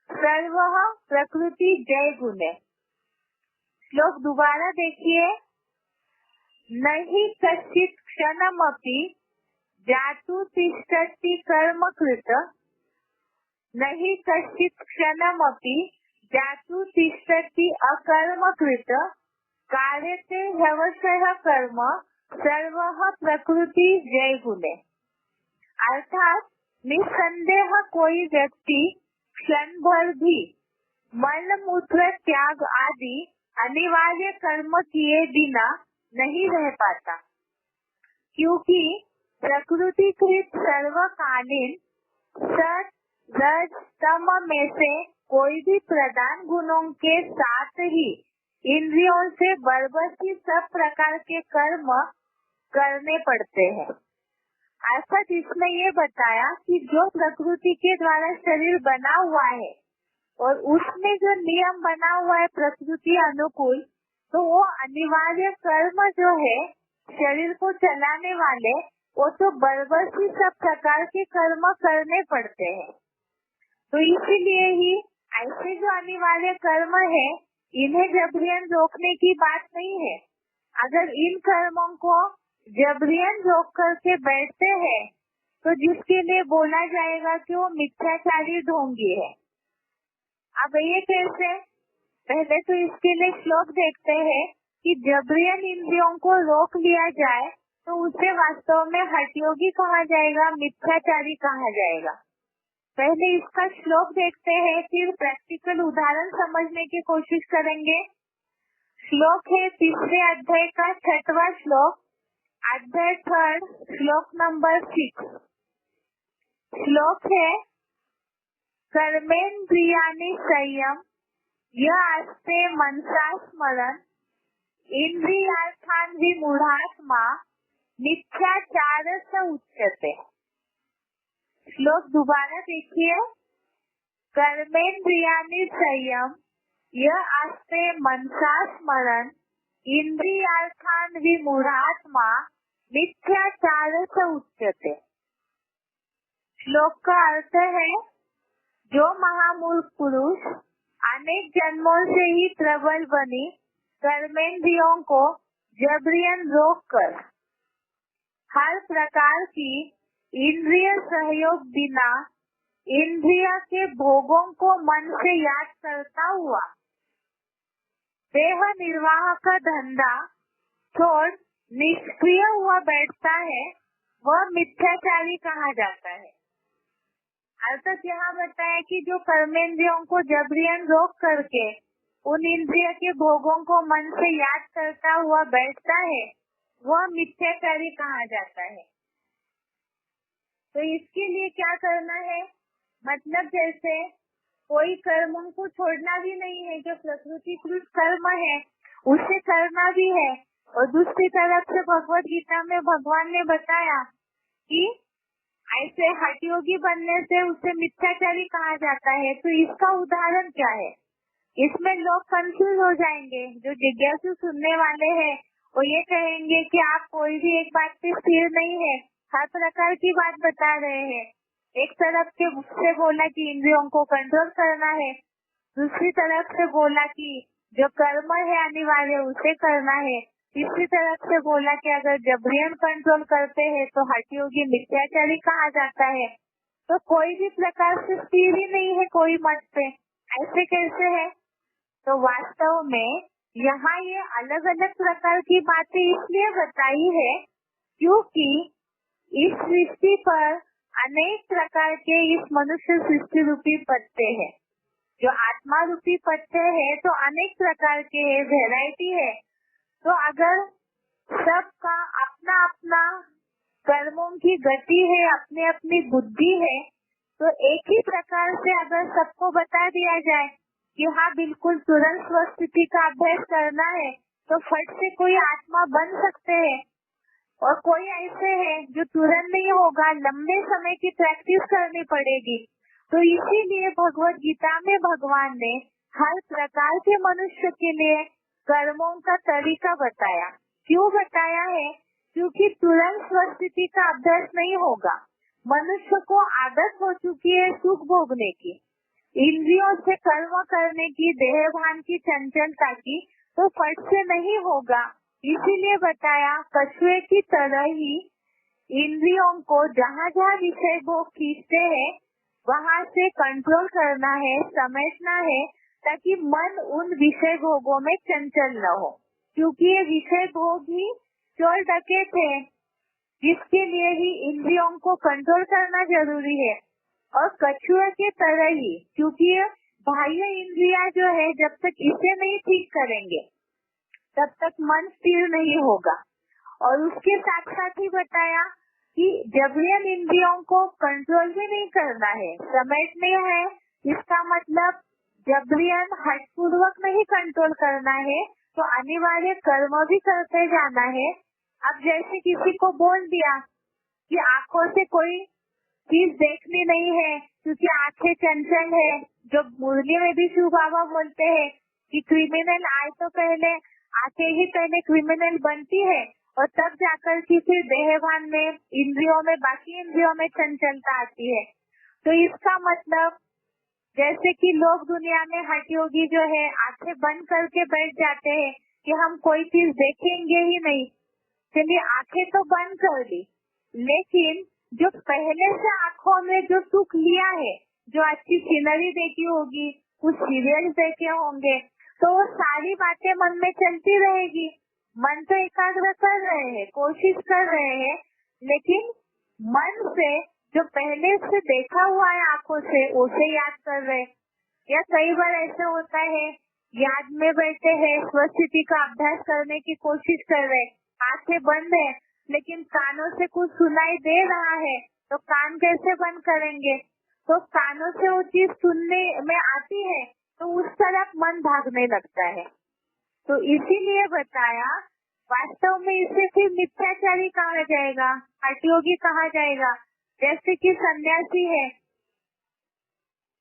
सर्वः प्रकृति जय गुणे। श्लोक दोबारा देखिए, नहीं कश्चित् क्षणमपि जातु तिष्ठति कर्मकृत्, नहीं कश्चित् क्षणमपि जातु तिष्ठति अकर्मकृत् कार्यते ह्यवशः कर्म सर्वः प्रकृति जय गुणे। अर्थात निसंदेह कोई व्यक्ति क्षण भर भी मल मूत्र त्याग आदि अनिवार्य कर्म किए बिना नहीं रह पाता, क्योंकि प्रकृतिकृत सर्वकालीन सत रज तम में से कोई भी प्रधान गुणों के साथ ही इंद्रियों से बर्बरती सब प्रकार के कर्म करने पड़ते हैं। अर्थात इसमें ये बताया कि जो प्रकृति के द्वारा शरीर बना हुआ है और उसमें जो नियम बना हुआ है प्रकृति अनुकूल, तो वो अनिवार्य कर्म जो है शरीर को चलाने वाले वो तो बर्बरती सब प्रकार के कर्म करने पड़ते हैं। तो इसीलिए ही ऐसे जो अनिवार्य कर्म है इन्हें जबरियन रोकने की बात नहीं है। अगर इन कर्मों को जबरियन रोक करके बैठते हैं तो जिसके लिए बोला जाएगा कि वो मिथ्याचारी ढोंगी है। अब ये कैसे? पहले तो इसके लिए श्लोक देखते हैं कि जबरियन इंद्रियों को रोक लिया जाए तो उसे वास्तव में हठयोगी कहा जाएगा, मिथ्याचारी कहा जाएगा। पहले इसका श्लोक देखते हैं, फिर प्रैक्टिकल उदाहरण समझने की कोशिश करेंगे। श्लोक है 3 अध्याय का 6वां श्लोक, अध्याय 3 श्लोक नंबर 6। श्लोक है, कर्मेन्द्रियाणि संयम यह आस्ते मनसा स्मरण इंद्रियार्थान् विमूढ़ात्मा मिथ्याचार स उच्यते। श्लोक दोबारा देखिए, कर्मेन्द्रियाणि संयम यह आस्ते मनसा स्मरण इंद्रियार्थान् विमूढ़ात्मा मिथ्याचार स उच्यते। श्लोक का अर्थ है, जो महामूर्ख पुरुष अनेक जन्मों से ही प्रबल बनी कर्मेंद्रियों को जबरियन रोक कर हर प्रकार की इंद्रिय सहयोग बिना इंद्रिय के भोगों को मन से याद करता हुआ देह निर्वाह का धंधा छोड़ निष्क्रिय हुआ बैठता है, वह मिथ्याचारी कहा जाता है। अर्थात यहाँ बताया कि जो कर्मेंद्रियों को जबरियन रोक करके उन इंद्रिय के भोगों को मन से याद करता हुआ बैठता है, वह मिथ्याचारी कहा जाता है। तो इसके लिए क्या करना है, मतलब जैसे कोई कर्मों को छोड़ना भी नहीं है, जो प्रकृतिकृत कर्म है उसे करना भी है। और दूसरी तरफ से भगवत गीता में भगवान ने बताया कि ऐसे हठयोगी बनने से उसे मिथ्याचारी कहा जाता है। तो इसका उदाहरण क्या है, इसमें लोग कंफ्यूज हो जाएंगे। जो जिज्ञासु सुनने वाले हैं वो ये कहेंगे कि आप कोई भी एक बात पे स्थिर नहीं है, हर प्रकार की बात बता रहे हैं। एक तरफ से बोला कि इंद्रियों को कंट्रोल करना है, दूसरी तरफ से बोला कि जो कर्म है अनिवार्य उसे करना है, तीसरी तरफ से बोला कि अगर जबरियन कंट्रोल करते हैं तो हठयोगी मिथ्याचारी कहा जाता है। तो कोई भी प्रकार से स्थिर ही नहीं है कोई मत पे, ऐसे कैसे है। तो वास्तव में यहाँ ये अलग अलग प्रकार की बातें इसलिए बताई है क्योंकि इस सृष्टि पर अनेक प्रकार के इस मनुष्य सृष्टि रूपी पत्ते हैं। जो आत्मा रूपी पत्ते हैं तो अनेक प्रकार के वैरायटी है। तो अगर सबका अपना अपना कर्मों की गति है, अपनी अपनी बुद्धि है, तो एक ही प्रकार से अगर सबको बता दिया जाए कि हाँ बिल्कुल तुरंत स्वस्थिति का अभ्यास करना है, तो फट से कोई आत्मा बन सकते हैं। और कोई ऐसे है जो तुरंत नहीं होगा, लंबे समय की प्रैक्टिस करनी पड़ेगी। तो इसीलिए भगवत गीता में भगवान ने हर प्रकार के मनुष्य के लिए कर्मों का तरीका बताया। क्यों बताया है, क्योंकि तुरंत स्वस्थिति का अभ्यास नहीं होगा। मनुष्य को आदत हो चुकी है सुख भोगने की, इंद्रियों से कर्म करने की, देह भान की, चंचलता की, तो फट से नहीं होगा। इसीलिए बताया कछुए की तरह ही इंद्रियों को जहाँ जहाँ विषय भोग खींचते हैं वहाँ से कंट्रोल करना है, समेटना है, ताकि मन उन विषय भोगों में चंचल न हो। क्योंकि ये विषय भोग ही चोर डकैत है, जिसके लिए ही इंद्रियों को कंट्रोल करना जरूरी है। और कछुए के तरह ही, क्योंकि बाह्य इंद्रिया जो है जब तक इसे नहीं ठीक करेंगे तब तक मन स्थिर नहीं होगा। और उसके साथ साथ ही बताया कि जबरियन इंद्रियों को कंट्रोल भी नहीं करना है, समेटने है। इसका मतलब जबरियन हठपूर्वक नहीं कंट्रोल करना है, तो अनिवार्य कर्म भी करते जाना है। अब जैसे किसी को बोल दिया कि आंखों से कोई चीज देखनी नहीं है क्योंकि आंखें चंचल है, जो मुरली में भी शिव बाबा बोलते हैं कि क्रिमिनल आए तो पहले आंखें ही पहले क्रिमिनल बनती है और तब जाकर कि फिर देहभान में, इंद्रियों में, बाकी इंद्रियों में चंचलता आती है। तो इसका मतलब जैसे कि लोग दुनिया में हठयोगी जो है आंखें बंद करके बैठ जाते हैं कि हम कोई चीज देखेंगे ही नहीं। चलिए आंखें तो बंद कर दी, लेकिन जो पहले से आंखों में जो सुख लिया है, जो अच्छी सीनरी देखी होगी, कुछ सीरियल्स देखे होंगे, तो वो सारी बातें मन में चलती रहेगी। मन तो एकाग्र कर रहे हैं, कोशिश कर रहे हैं, लेकिन मन से जो पहले से देखा हुआ है आंखों से उसे याद कर रहे। या कई बार ऐसा होता है, याद में बैठे हैं, स्वस्थिति का अभ्यास करने की कोशिश कर रहे, आंखें बंद है लेकिन कानों से कुछ सुनाई दे रहा है, तो कान कैसे बंद करेंगे। तो कानों से वो चीज सुनने में आती है तो उस तरफ मन भागने लगता है। तो इसीलिए बताया वास्तव में इसे फिर मिथ्याचारी कहा जाएगा, हठयोगी कहा जाएगा। जैसे कि सन्यासी है,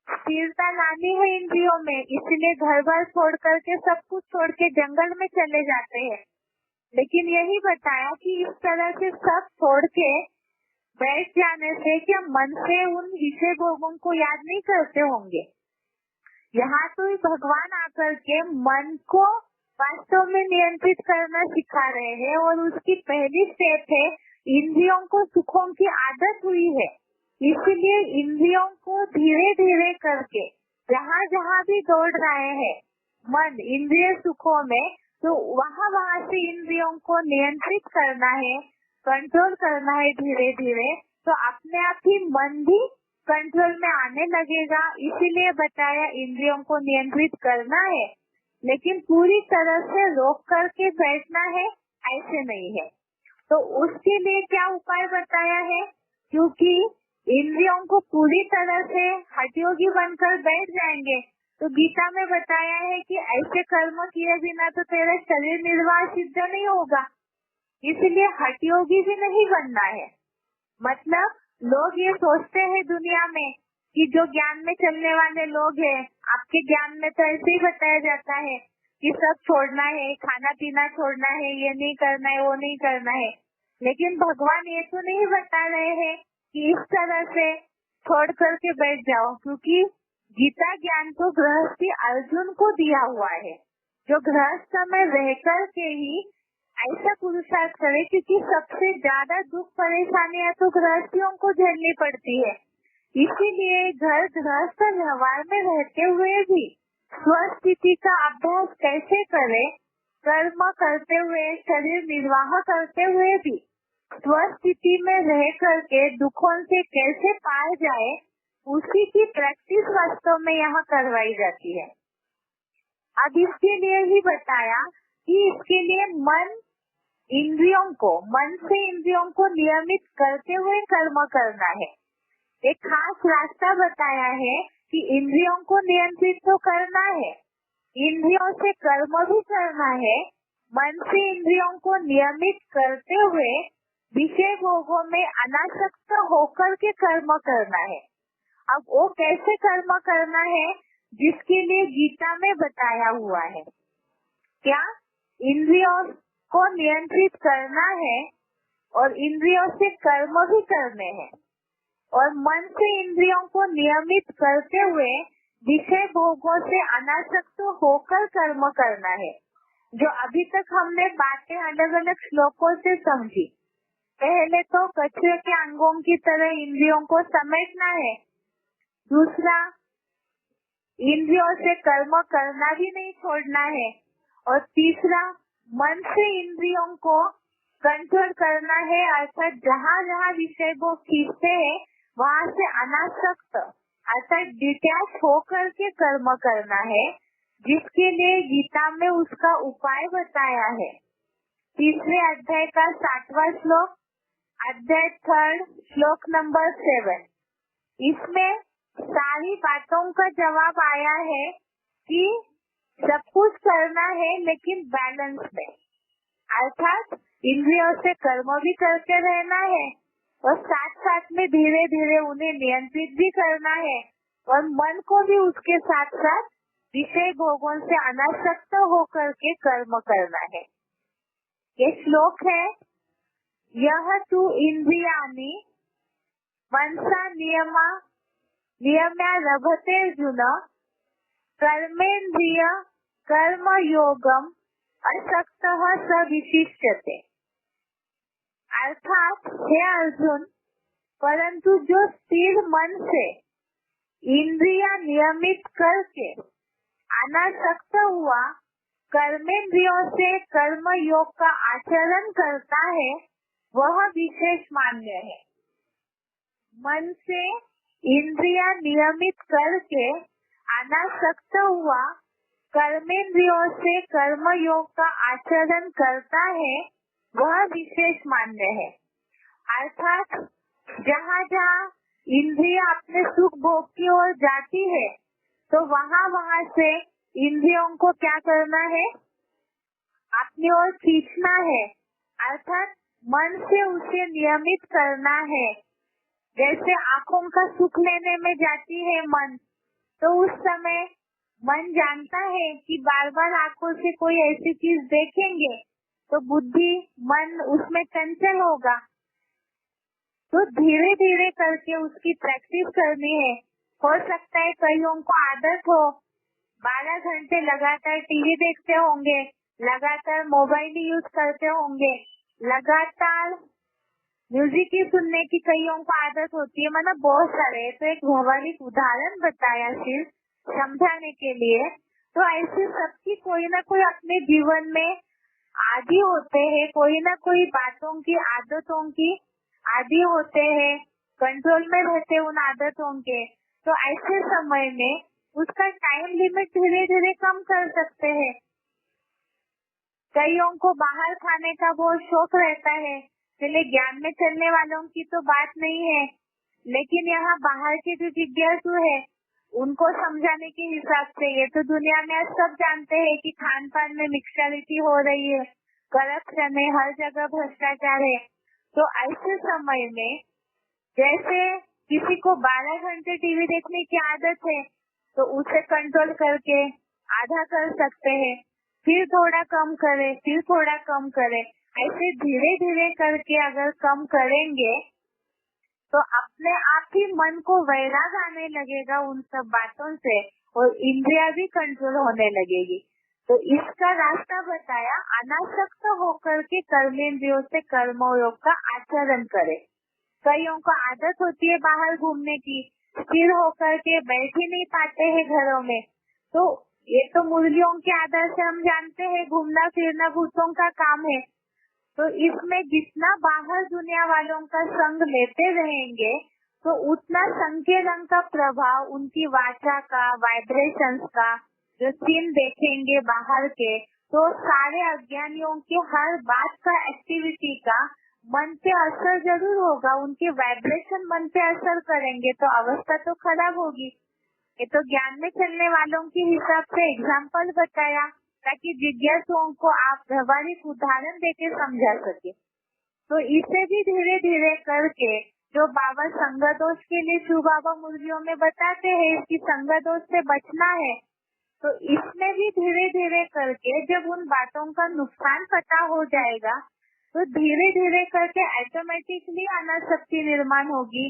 स्थिरता लानी है इंद्रियों में, इसलिए घर बार छोड़ करके सब कुछ छोड़ के जंगल में चले जाते हैं। लेकिन यही बताया कि इस तरह से सब छोड़ के बैठ जाने से क्या मन से उन विषय भोगों को याद नहीं करते होंगे। यहाँ तो भगवान आकर के मन को वास्तव में नियंत्रित करना सिखा रहे हैं और उसकी पहली स्टेप है, इंद्रियों को सुखों की आदत हुई है, इसलिए इंद्रियों को धीरे धीरे करके जहाँ जहाँ भी दौड़ रहे हैं मन इंद्रिय सुखों में, तो वहाँ वहाँ से इंद्रियों को नियंत्रित करना है। कंट्रोल करना है धीरे धीरे, तो अपने आप ही मन भी कंट्रोल में आने लगेगा। इसीलिए बताया इंद्रियों को नियंत्रित करना है, लेकिन पूरी तरह से रोक करके बैठना है ऐसे नहीं है। तो उसके लिए क्या उपाय बताया है? क्योंकि इंद्रियों को पूरी तरह से हठयोगी बनकर बैठ जाएंगे तो गीता में बताया है कि ऐसे कर्म किए बिना तो तेरा शरीर निर्वाह सिद्ध नहीं होगा। इसलिए हठयोगी भी नहीं बनना है। मतलब लोग ये सोचते हैं दुनिया में कि जो ज्ञान में चलने वाले लोग हैं, आपके ज्ञान में तो ऐसे ही बताया जाता है कि सब छोड़ना है, खाना पीना छोड़ना है, ये नहीं करना है, वो नहीं करना है। लेकिन भगवान ये तो नहीं बता रहे हैं कि इस तरह से छोड़ करके बैठ जाओ, क्योंकि गीता ज्ञान तो गृहस्थी अर्जुन को दिया हुआ है, जो गृहस्थ में रह करके ही ऐसा पुरुषार्थ करे, क्योंकि सबसे ज्यादा दुख परेशानियां तो गृहस्थियों को झेलनी पड़ती है। इसीलिए घर गृहस्थ व्यवहार में रहते हुए भी स्वस्थिति का अभ्यास कैसे करे, कर्म करते हुए, शरीर निर्वाह करते हुए भी स्वस्थिति में रह करके दुखों से कैसे पार जाए, उसी की प्रैक्टिस वास्तव में यहाँ करवाई जाती है। अब इसके लिए ही बताया कि इसके लिए मन से इंद्रियों को नियमित करते हुए कर्म करना है। एक खास रास्ता बताया है कि इंद्रियों को नियंत्रित तो करना है, इंद्रियों से कर्म भी करना है, मन से इंद्रियों को नियमित करते हुए विषय भोगों में अनासक्त होकर के कर्म करना है। अब वो कैसे कर्म करना है, जिसके लिए गीता में बताया हुआ है। क्या इंद्रियों को नियंत्रित करना है और इंद्रियों से कर्म भी करने हैं, और मन से इंद्रियों को नियमित करते हुए विषय भोगों से अनासक्त होकर कर्म करना है। जो अभी तक हमने बातें अलग अलग श्लोकों से समझी। पहले तो कचरे के अंगों की तरह इंद्रियों को समेटना है, दूसरा इंद्रियों से कर्म करना भी नहीं छोड़ना है, और तीसरा मन से इंद्रियों को कंट्रोल करना है, अर्थात जहाँ जहाँ विषय भोग खींचते हैं वहाँ से अनासक्त अर्थात डिटैच होकर के कर्म करना है, जिसके लिए गीता में उसका उपाय बताया है। तीसरे अध्याय का 7वां श्लोक, अध्याय 3 श्लोक नंबर 7, इसमें सारी बातों का जवाब आया है कि सब कुछ करना है लेकिन बैलेंस में, अर्थात इंद्रियों से कर्म भी करते रहना है और साथ साथ में धीरे धीरे उन्हें नियंत्रित भी करना है, और मन को भी उसके साथ साथ विषय भोगों से अनासक्त होकर के कर्म करना है। ये श्लोक है, यह तु इंद्रियाणि मनसा नियम्या लभते अर्जुन कर्मेन्द्रिय कर्म योगम असक्तः स विशिष्यते। अर्थात हे अर्जुन, परंतु जो स्थिर मन से इंद्रिया नियमित करके अनासक्त हुआ कर्मेंद्रियों से कर्म योग का आचरण करता है, वह विशेष मान्य है। मन से इंद्रिया नियमित करके अनासक्त हुआ कर्मेंद्रियों से कर्म योग का आचरण करता है, वह विशेष मान्य है। अर्थात जहाँ जहाँ इंद्रिया अपने सुख भोग की ओर जाती है, तो वहाँ से इंद्रियों को क्या करना है, अपनी ओर खींचना है, अर्थात मन से उसे नियमित करना है। जैसे आँखों का सुख लेने में जाती है मन, तो उस समय मन जानता है कि बार बार आँखों से कोई ऐसी चीज देखेंगे तो बुद्धि मन उसमें चंचल होगा, तो धीरे धीरे करके उसकी प्रैक्टिस करनी है। हो सकता है कईयों को आदत हो 12 घंटे लगातार टीवी देखते होंगे, लगातार मोबाइल यूज करते होंगे, लगातार म्यूजिक ही सुनने की कईयों को आदत होती है, मतलब बहुत सारे। तो एक व्यवहारिक उदाहरण बताया सिर्फ समझाने के लिए। तो ऐसे सबकी कोई ना कोई अपने जीवन में आदी होते हैं, कोई ना कोई बातों की, आदतों की आदी होते हैं, कंट्रोल में रहते उन आदतों के, तो ऐसे समय में उसका टाइम लिमिट धीरे धीरे कम कर सकते हैं। कईयों को बाहर खाने का बहुत शौक रहता है, चलिए ज्ञान में चलने वालों की तो बात नहीं है, लेकिन यहाँ बाहर के जो जिज्ञासु है उनको समझाने के हिसाब से, ये तो दुनिया में आज सब जानते हैं कि खान पान में मिक्सचरिटी हो रही है, करप्शन है, हर जगह भ्रष्टाचार है। तो ऐसे समय में जैसे किसी को 12 घंटे टीवी देखने की आदत है तो उसे कंट्रोल करके आधा कर सकते हैं, फिर थोड़ा कम करे, फिर थोड़ा कम करे, ऐसे धीरे धीरे करके अगर कम करेंगे तो अपने आप ही मन को वैराग आने लगेगा उन सब बातों से और इंद्रिया भी कंट्रोल होने लगेगी। तो इसका रास्ता बताया, अनासक्त होकर के कर्मेंद्रियों से कर्मयोग का आचरण करे। कईयों को आदत होती है बाहर घूमने की, स्थिर होकर के बैठ ही नहीं पाते हैं घरों में, तो ये तो मुरलियों के आदत से हम जानते हैं घूमना फिरना भूतों का काम है। तो इसमें जितना बाहर दुनिया वालों का संग लेते रहेंगे तो उतना संग के रंग का प्रभाव उनकी वाचा का, वाइब्रेशंस का, जो सीन देखेंगे बाहर के, तो सारे अज्ञानियों के हर बात का, एक्टिविटी का मन पे असर जरूर होगा, उनके वाइब्रेशन मन पे असर करेंगे तो अवस्था तो खराब होगी। ये तो ज्ञान में चलने वालों के हिसाब से एग्जाम्पल बताया ताकि जिज्ञासुओं को आप व्यवहारिक उदाहरण देके समझा सके। तो इसे भी धीरे धीरे करके जो बाबा संग दोष के लिए शिव बाबा मुरलियों में बताते हैं कि संग दोष से बचना है, तो इसमें भी धीरे धीरे करके जब उन बातों का नुकसान पता हो जाएगा तो धीरे धीरे करके ऑटोमेटिकली अनासक्ति निर्माण होगी,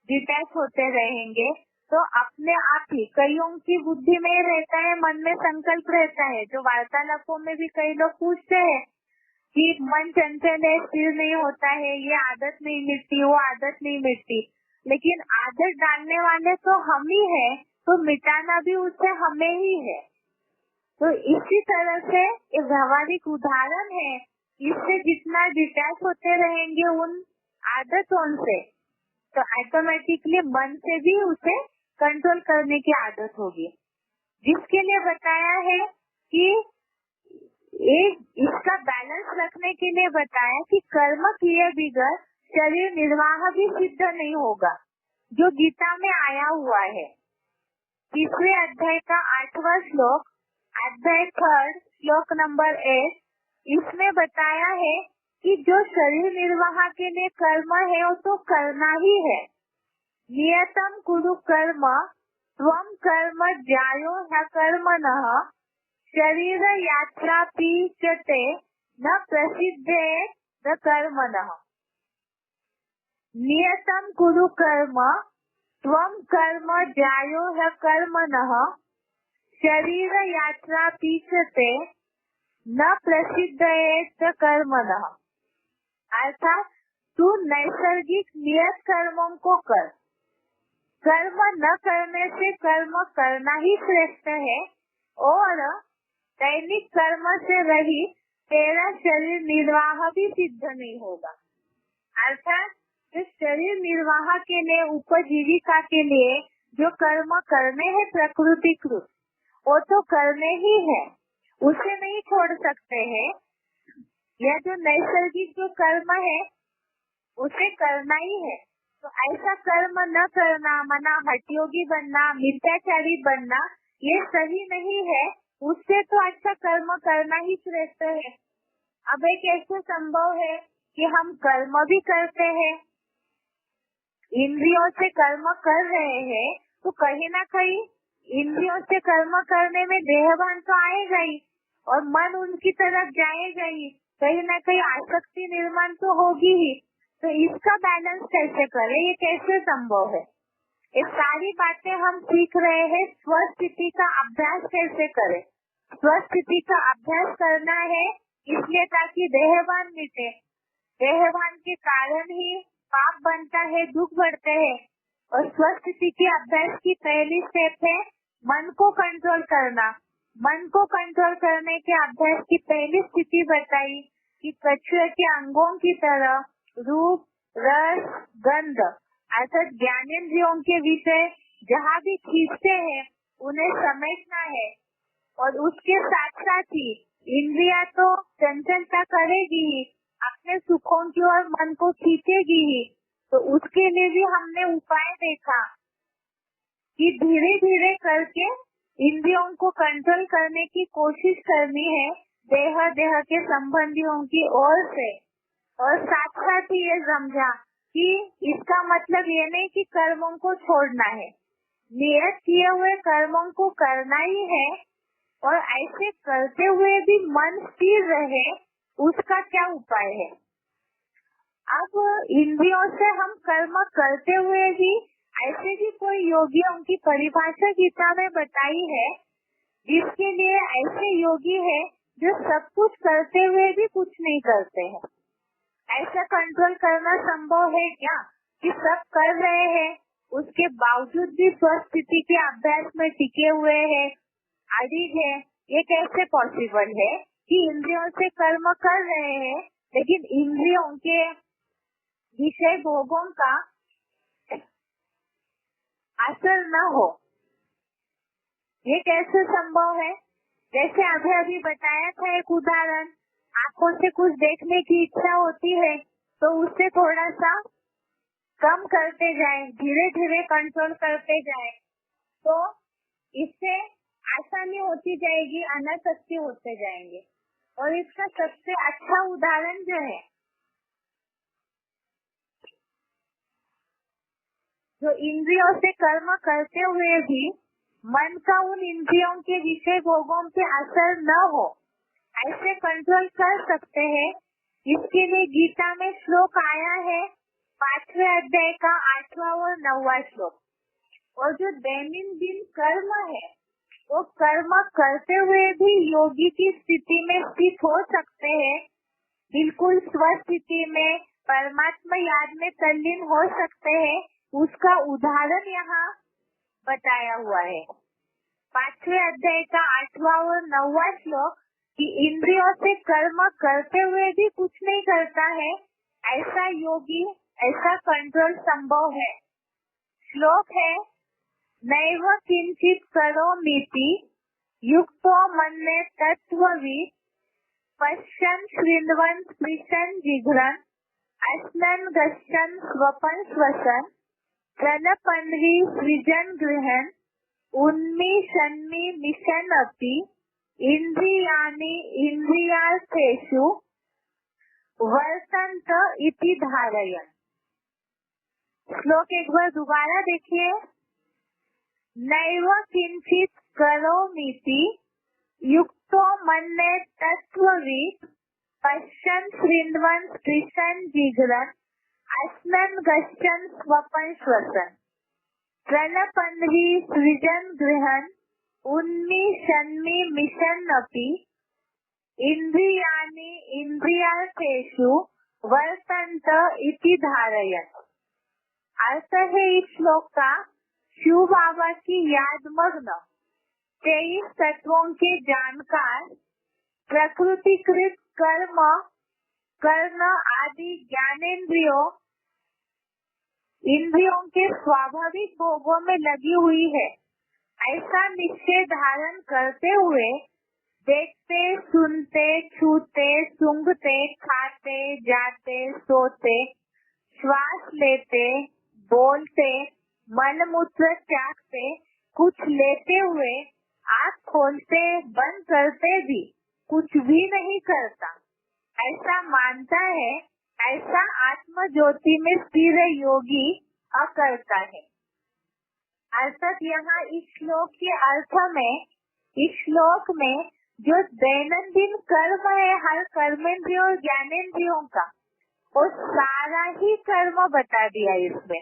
डिटैच होते रहेंगे। तो अपने आप ही कईयों की बुद्धि में रहता है, मन में संकल्प रहता है, जो वार्तालापों में भी कई लोग पूछते हैं कि मन चंचल है, स्थिर नहीं होता है, ये आदत नहीं मिटती, वो आदत नहीं मिटती, लेकिन आदत डालने वाले तो हम ही है, तो मिटाना भी उससे हमें ही है। तो इसी तरह से ये व्यवहारिक उदाहरण है, इससे जितना डिटैच होते रहेंगे उन आदतों से तो ऑटोमेटिकली मन से भी उसे कंट्रोल करने की आदत होगी। जिसके लिए बताया है कि इसका बैलेंस रखने के लिए बताया कि कर्म किए बिगड़ शरीर निर्वाह भी सिद्ध नहीं होगा, जो गीता में आया हुआ है। 3वें अध्याय का 8वां श्लोक, अध्याय 3 श्लोक नंबर 8, इसमें बताया है कि जो शरीर निर्वाह के लिए कर्म है वो तो करना ही है। नियतम कुरु कर्म त्वम कर्म ज्यायो न कर्मणः शरीर यात्रा पीचते न प्रसिद्धे न कर्मणः। नियतम कुरु कर्म त्वम कर्म ज्यायो न कर्मणः शरीर यात्रा पीचते न प्रसिद्धे न कर्मणः। अर्थात तू नैसर्गिक नियत कर्मों को कर, कर्म न करने से कर्म करना ही श्रेष्ठ है, और दैनिक कर्म से रहित तेरा शरीर निर्वाह भी सिद्ध नहीं होगा। अर्थात इस शरीर निर्वाह के लिए, उपजीविका के लिए जो कर्म करने हैं प्रकृतिकृत, वो तो करने ही है, उसे नहीं छोड़ सकते हैं। यह जो नैसर्गिक जो कर्म है उसे करना ही है। तो ऐसा कर्म न करना, मना हठयोगी बनना, मिथ्याचारी बनना, ये सही नहीं है। उससे तो अच्छा कर्म करना ही श्रेष्ठ है। अब एक ऐसे संभव है कि हम कर्म भी करते हैं, इंद्रियों से कर्म कर रहे हैं, तो कहीं ना कहीं इंद्रियों से कर्म करने में देहभान तो आएगा ही और मन उनकी तरफ जाएगा ही, कहीं ना कहीं आसक्ति निर्माण तो होगी ही। तो इसका बैलेंस कैसे करें, ये कैसे संभव है? ये सारी बातें हम सीख रहे हैं। स्वस्थिति का अभ्यास कैसे करें? स्वस्थिति का अभ्यास करना है इसलिए ताकि देहभान मिटे। देहभान के कारण ही पाप बनता है, दुख बढ़ते हैं। और स्वस्थिति के अभ्यास की पहली स्टेप है मन को कंट्रोल करना। मन को कंट्रोल करने के अभ्यास की पहली स्थिति बताई कि कछुए के अंगों की तरह रूप, रस, गंध अर्थात ज्ञानेंद्रियों के विषय जहाँ भी खींचते हैं उन्हें समेटना है, और उसके साथ साथ ही इंद्रिया तो चंचलता करेगी ही, अपने सुखों की ओर मन को खींचेगी ही। तो उसके लिए भी हमने उपाय देखा कि धीरे धीरे करके इंद्रियों को कंट्रोल करने की कोशिश करनी है देह के संबंधियों की ओर से, और साथ साथ ही ये समझा कि इसका मतलब ये नहीं कि कर्मों को छोड़ना है, नियत किए हुए कर्मों को करना ही है, और ऐसे करते हुए भी मन स्थिर रहे, उसका क्या उपाय है। अब इंद्रियों से हम कर्म करते हुए भी ऐसे भी कोई योगियों की परिभाषा गीता में बताई है, जिसके लिए ऐसे योगी है जो सब कुछ करते हुए भी कुछ नहीं करते हैं। ऐसा कंट्रोल करना संभव है क्या कि सब कर रहे हैं उसके बावजूद भी स्वस्थिति के अभ्यास में टिके हुए हैं, अडिग है? ये कैसे पॉसिबल है कि इंद्रियों से कर्म कर रहे हैं लेकिन इंद्रियों के विषय भोगों का असर न हो? ये कैसे संभव है? जैसे अभी बताया था एक उदाहरण, आंखों से कुछ देखने की इच्छा होती है तो उससे थोड़ा सा कम करते जाए, धीरे धीरे कंट्रोल करते जाए, तो इससे आसानी होती जाएगी, अनासक्ति होते जाएंगे। और इसका सबसे अच्छा उदाहरण जो है, जो इंद्रियों से कर्म करते हुए भी मन का उन इंद्रियों के विषय भोगों पे असर न हो, ऐसे कंट्रोल कर सकते हैं। इसके लिए गीता में श्लोक आया है 5वें अध्याय का 8वां और 9वां श्लोक। और जो दैनंदिन कर्म है वो कर्म करते हुए भी योगी की स्थिति में स्थित हो सकते हैं, बिल्कुल स्वस्थिति में परमात्मा याद में तल्लीन हो सकते हैं। उसका उदाहरण यहाँ बताया हुआ है 5वें अध्याय का 8वां और 9वां श्लोक, कि इंद्रियों से कर्म करते हुए भी कुछ नहीं करता है, ऐसा योगी, ऐसा कंट्रोल संभव है। श्लोक है, नैव किंचित करोमीति युक्तो मन्ये तत्त्ववित् पश्यन् शृण्वन् स्पृशन् जिघ्रन् अश्नन् गच्छन् स्वपन् श्वसन् प्रलपन्वी सृजन् गृहन् उन्मिषन्मि मिशन् अपि इंद्रियाणि इंद्रियार्थेषु वर्तन्त इति धारयन्। श्लोक एक बार दोबारा देखिए, नैव किंचित करोमीति युक्तो मन्ये तत्त्ववित् पश्यन् शृण्वन् स्पृशन् जिघ्रन् अश्नन् गच्छन् स्वपन् श्वसन् प्रलपन्वी सृजन् गृहन् उन्मिषन्मि मिशन् अपि इंद्रियाणि इंद्रियार्थेषु वर्तन्त इति धारयन्। अर्थ है इस श्लोक का, शिव बाबा की याद मग्न 23 तत्वों के जानकार प्रकृतिकृत कर्म कर्ण आदि ज्ञानेंद्रियों इंद्रियों के स्वाभाविक भोगों में लगी हुई है, ऐसा निश्चय धारण करते हुए देखते, सुनते, छूते, सूंघते, खाते, जाते, सोते, श्वास लेते, बोलते, मल मूत्र त्यागते, कुछ लेते हुए आँख खोलते बंद करते भी कुछ भी नहीं करता, ऐसा मानता है, ऐसा आत्म ज्योति में स्थिर योगी अकर्ता है। अर्थात यहाँ इस श्लोक के अर्थ में, इस श्लोक में जो दैनंदिन कर्म है हर कर्मेंद्रियों और ज्ञानेंद्रियों का, वो सारा ही कर्म बता दिया इसमें।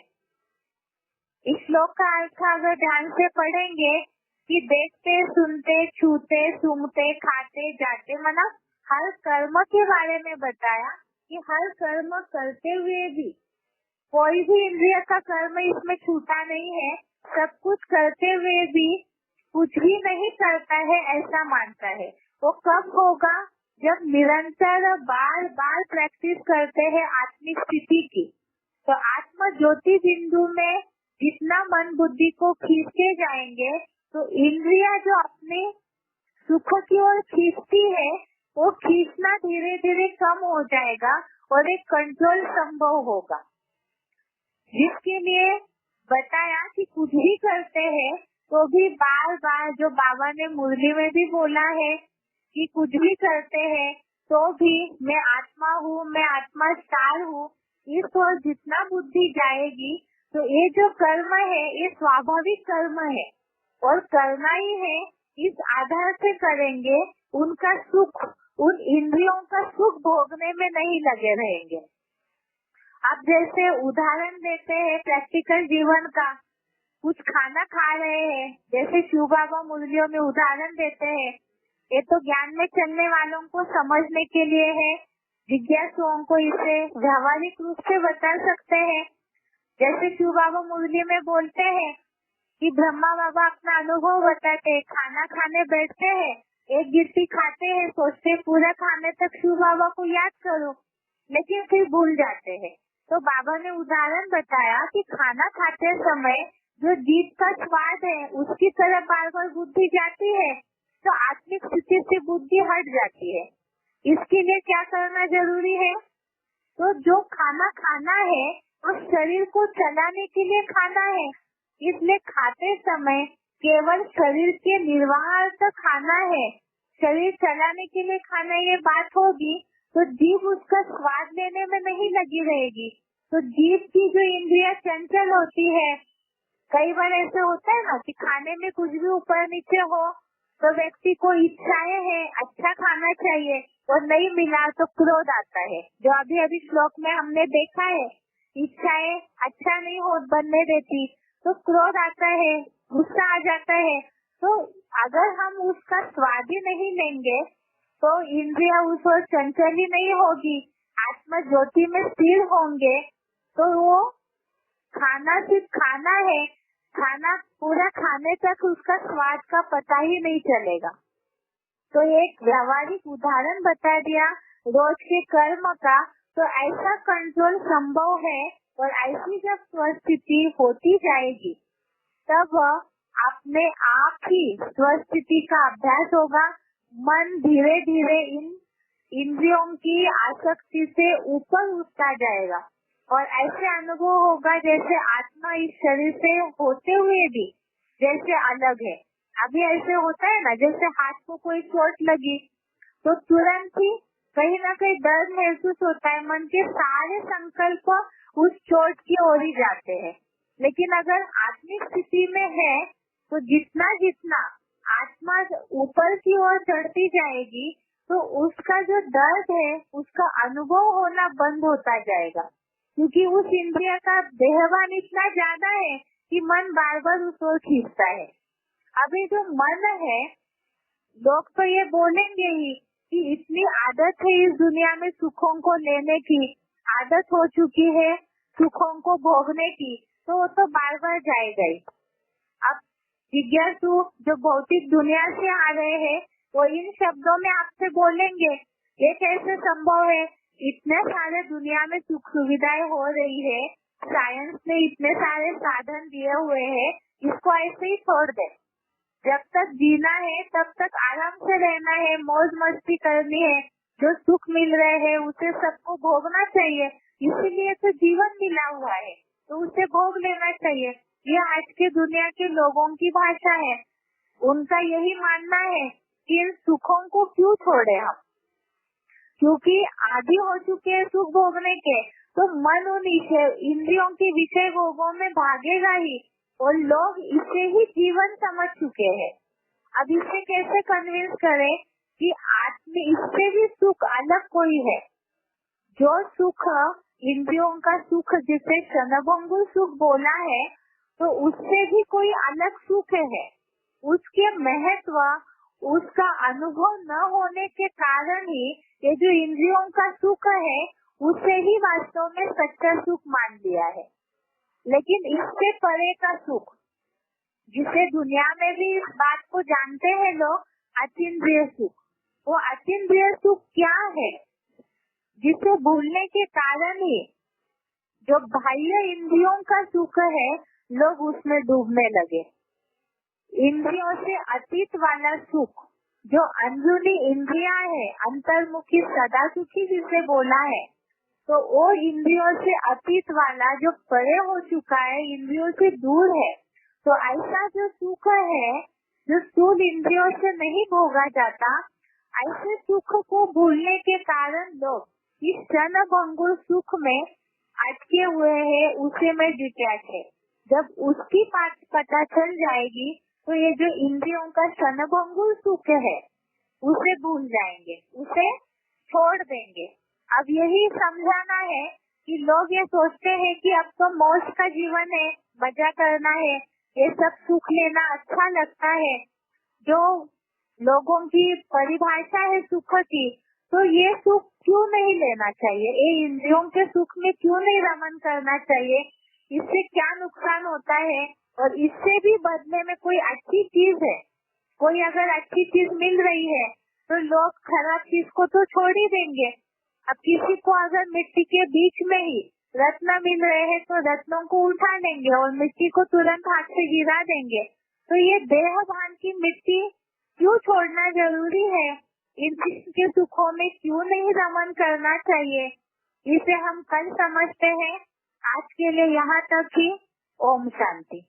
इस श्लोक का अर्थ अगर ध्यान से पढ़ेंगे कि देखते, सुनते, छूते, सूंघते, खाते, जाते, माना हर कर्म के बारे में बताया कि हर कर्म करते हुए भी कोई भी इंद्रिय का कर्म इसमें छूटा नहीं है, सब कुछ करते हुए भी कुछ भी नहीं करता है ऐसा मानता है। वो कब होगा? जब निरंतर बार बार प्रैक्टिस करते हैं आत्मिक स्थिति की। तो आत्म ज्योति बिंदु में जितना मन बुद्धि को खींचते जाएंगे तो इंद्रिया जो अपने सुख की ओर खींचती है वो खींचना धीरे धीरे कम हो जाएगा और एक कंट्रोल संभव होगा। जिसके लिए बताया कि कुछ भी करते हैं तो भी बार बार, जो बाबा ने मुरली में भी बोला है कि कुछ भी करते हैं तो भी मैं आत्मा हूँ, मैं आत्मा सार हूँ, इस ओर जितना बुद्धि जाएगी तो ये जो कर्म है ये स्वाभाविक कर्म है और करना ही है। इस आधार से करेंगे, उनका सुख, उन इंद्रियों का सुख भोगने में नहीं लगे रहेंगे। अब जैसे उदाहरण देते हैं प्रैक्टिकल जीवन का, कुछ खाना खा रहे हैं, जैसे शिव बाबा मुरलियों में उदाहरण देते हैं। ये तो ज्ञान में चलने वालों को समझने के लिए है, जिज्ञासुओं को इसे व्यावहारिक रूप से बता सकते हैं। जैसे शिव बाबा मुरली में बोलते हैं कि ब्रह्मा बाबा अपना अनुभव बताते हैं, खाना खाने बैठते हैं, एक गिट्टी खाते हैं, सोचते पूरा खाने तक शिव बाबा को याद करो, लेकिन फिर भूल जाते हैं। तो बाबा ने उदाहरण बताया कि खाना खाते समय जो जीभ का स्वाद है उसकी तरफ बार बार बुद्धि जाती है तो आत्मिक स्थिति से बुद्धि हट जाती है। इसके लिए क्या करना जरूरी है? तो जो खाना खाना है वो शरीर को चलाने के लिए खाना है, इसलिए खाते समय केवल शरीर के निर्वाह खाना है, शरीर चलाने के लिए खाना ये बात होगी तो जीभ उसका स्वाद लेने में नहीं लगी रहेगी। तो जीभ की जो इंद्रिया चंचल होती है, कई बार ऐसे होता है ना कि खाने में कुछ भी ऊपर नीचे हो तो व्यक्ति को इच्छाएं हैं, अच्छा खाना चाहिए और नहीं मिला तो क्रोध आता है। जो अभी अभी श्लोक में हमने देखा है, इच्छाएं अच्छा नहीं हो बनने देती तो क्रोध आता है, गुस्सा आ जाता है। तो अगर हम उसका स्वाद ही नहीं लेंगे तो इंद्रिया उस ओर चंचल ही नहीं होगी, आत्मा ज्योति में स्थिर होंगे तो वो खाना सिर्फ खाना है, खाना पूरा खाने तक उसका स्वाद का पता ही नहीं चलेगा। तो एक व्यावहारिक उदाहरण बता दिया रोज के कर्म का। तो ऐसा कंट्रोल संभव है और ऐसी जब स्वस्थिति होती जाएगी तब अपने आप ही स्वस्थिति का अभ्यास होगा। मन धीरे धीरे इन इंद्रियों की आसक्ति से ऊपर उठता जाएगा और ऐसे अनुभव होगा जैसे आत्मा इस शरीर से होते हुए भी जैसे अलग है। अभी ऐसे होता है ना, जैसे हाथ को कोई चोट लगी तो तुरंत ही कहीं ना कहीं दर्द महसूस होता है, मन के सारे संकल्प उस चोट की ओर ही जाते हैं। लेकिन अगर आत्मिक स्थिति में है तो जितना जितना आत्मा ऊपर की ओर चढ़ती जाएगी तो उसका जो दर्द है उसका अनुभव होना बंद होता जाएगा, क्योंकि उस इंद्रिया का देहवान इतना ज्यादा है कि मन बार बार उस ओर खींचता है। अभी जो मन है, लोग तो ये बोलेंगे ही कि इतनी आदत है इस दुनिया में सुखों को लेने की, आदत हो चुकी है सुखों को भोगने की, तो वो तो बार बार जाएगा ही। अब जिज्ञासु जो भौतिक दुनिया से आ रहे हैं वो इन शब्दों में आपसे बोलेंगे ये कैसे संभव है, इतने सारे दुनिया में सुख सुविधाएं हो रही है, साइंस ने इतने सारे साधन दिए हुए हैं, इसको ऐसे ही छोड़ दे। जब तक जीना है तब तक आराम से रहना है, मौज मस्ती करनी है, जो सुख मिल रहे हैं उसे सबको भोगना चाहिए, इसीलिए तो जीवन मिला हुआ है तो उसे भोग लेना चाहिए। ये आज के दुनिया के लोगों की भाषा है, उनका यही मानना है कि इन सुखों को क्यों छोड़े हम, क्योंकि आदि हो चुके हैं सुख भोगने के, तो मन उन इंद्रियों के विषय भोगों में भागेगा ही और लोग इसे ही जीवन समझ चुके हैं। अब इसे कैसे कन्विंस करें कि आत्म इससे भी सुख अलग कोई है। जो सुख इंद्रियों का सुख जिसे क्षणभंगुर सुख बोला है तो उससे भी कोई अलग सुख है, उसके महत्व उसका अनुभव न होने के कारण ही ये जो इंद्रियों का सुख है उसे ही वास्तव में सच्चा सुख मान लिया है। लेकिन इससे परे का सुख जिसे दुनिया में भी इस बात को जानते हैं लोग, अतीन्द्रिय सुख। वो अतीन्द्रिय सुख क्या है जिसे भूलने के कारण ही जो बाह्य इंद्रियों का सुख है लोग उसमें डूबने लगे। इंद्रियों से अतीत वाला सुख जो अंदरूनी इंद्रियां है, अंतर्मुखी सदा सुखी जिसे बोला है, तो वो इंद्रियों से अतीत वाला जो परे हो चुका है, इंद्रियों से दूर है, तो ऐसा जो सुख है जो स्थूल इंद्रियों से नहीं भोगा जाता, ऐसे सुख को भूलने के कारण लोग इस क्षण भंगुर सुख में अटके हुए हैं, उसे में डिटैच है। जब उसकी बात पता चल जाएगी तो ये जो इंद्रियों का क्षण भंगुर सुख है उसे भूल जाएंगे, उसे छोड़ देंगे। अब यही समझाना है कि लोग ये सोचते हैं कि अब तो मौज का जीवन है, मजा करना है, ये सब सुख लेना अच्छा लगता है, जो लोगों की परिभाषा है सुख की, तो ये सुख क्यों नहीं लेना चाहिए? ये इंद्रियों के सुख में क्यों नहीं रमन करना चाहिए? इससे क्या नुकसान होता है? और इससे भी बदले में कोई अच्छी चीज है, कोई अगर अच्छी चीज मिल रही है तो लोग खराब चीज को तो छोड़ ही देंगे। अब किसी को अगर मिट्टी के बीच में ही रत्न मिल रहे हैं तो रत्नों को उठा लेंगे और मिट्टी को तुरंत हाथ से गिरा देंगे। तो ये देह भान की मिट्टी क्यों छोड़ना जरूरी है? इन के सुखों में क्यों नहीं रमन करना चाहिए? इसे हम कल समझते हैं। आज के लिए यहाँ तक ही। ओम शांति।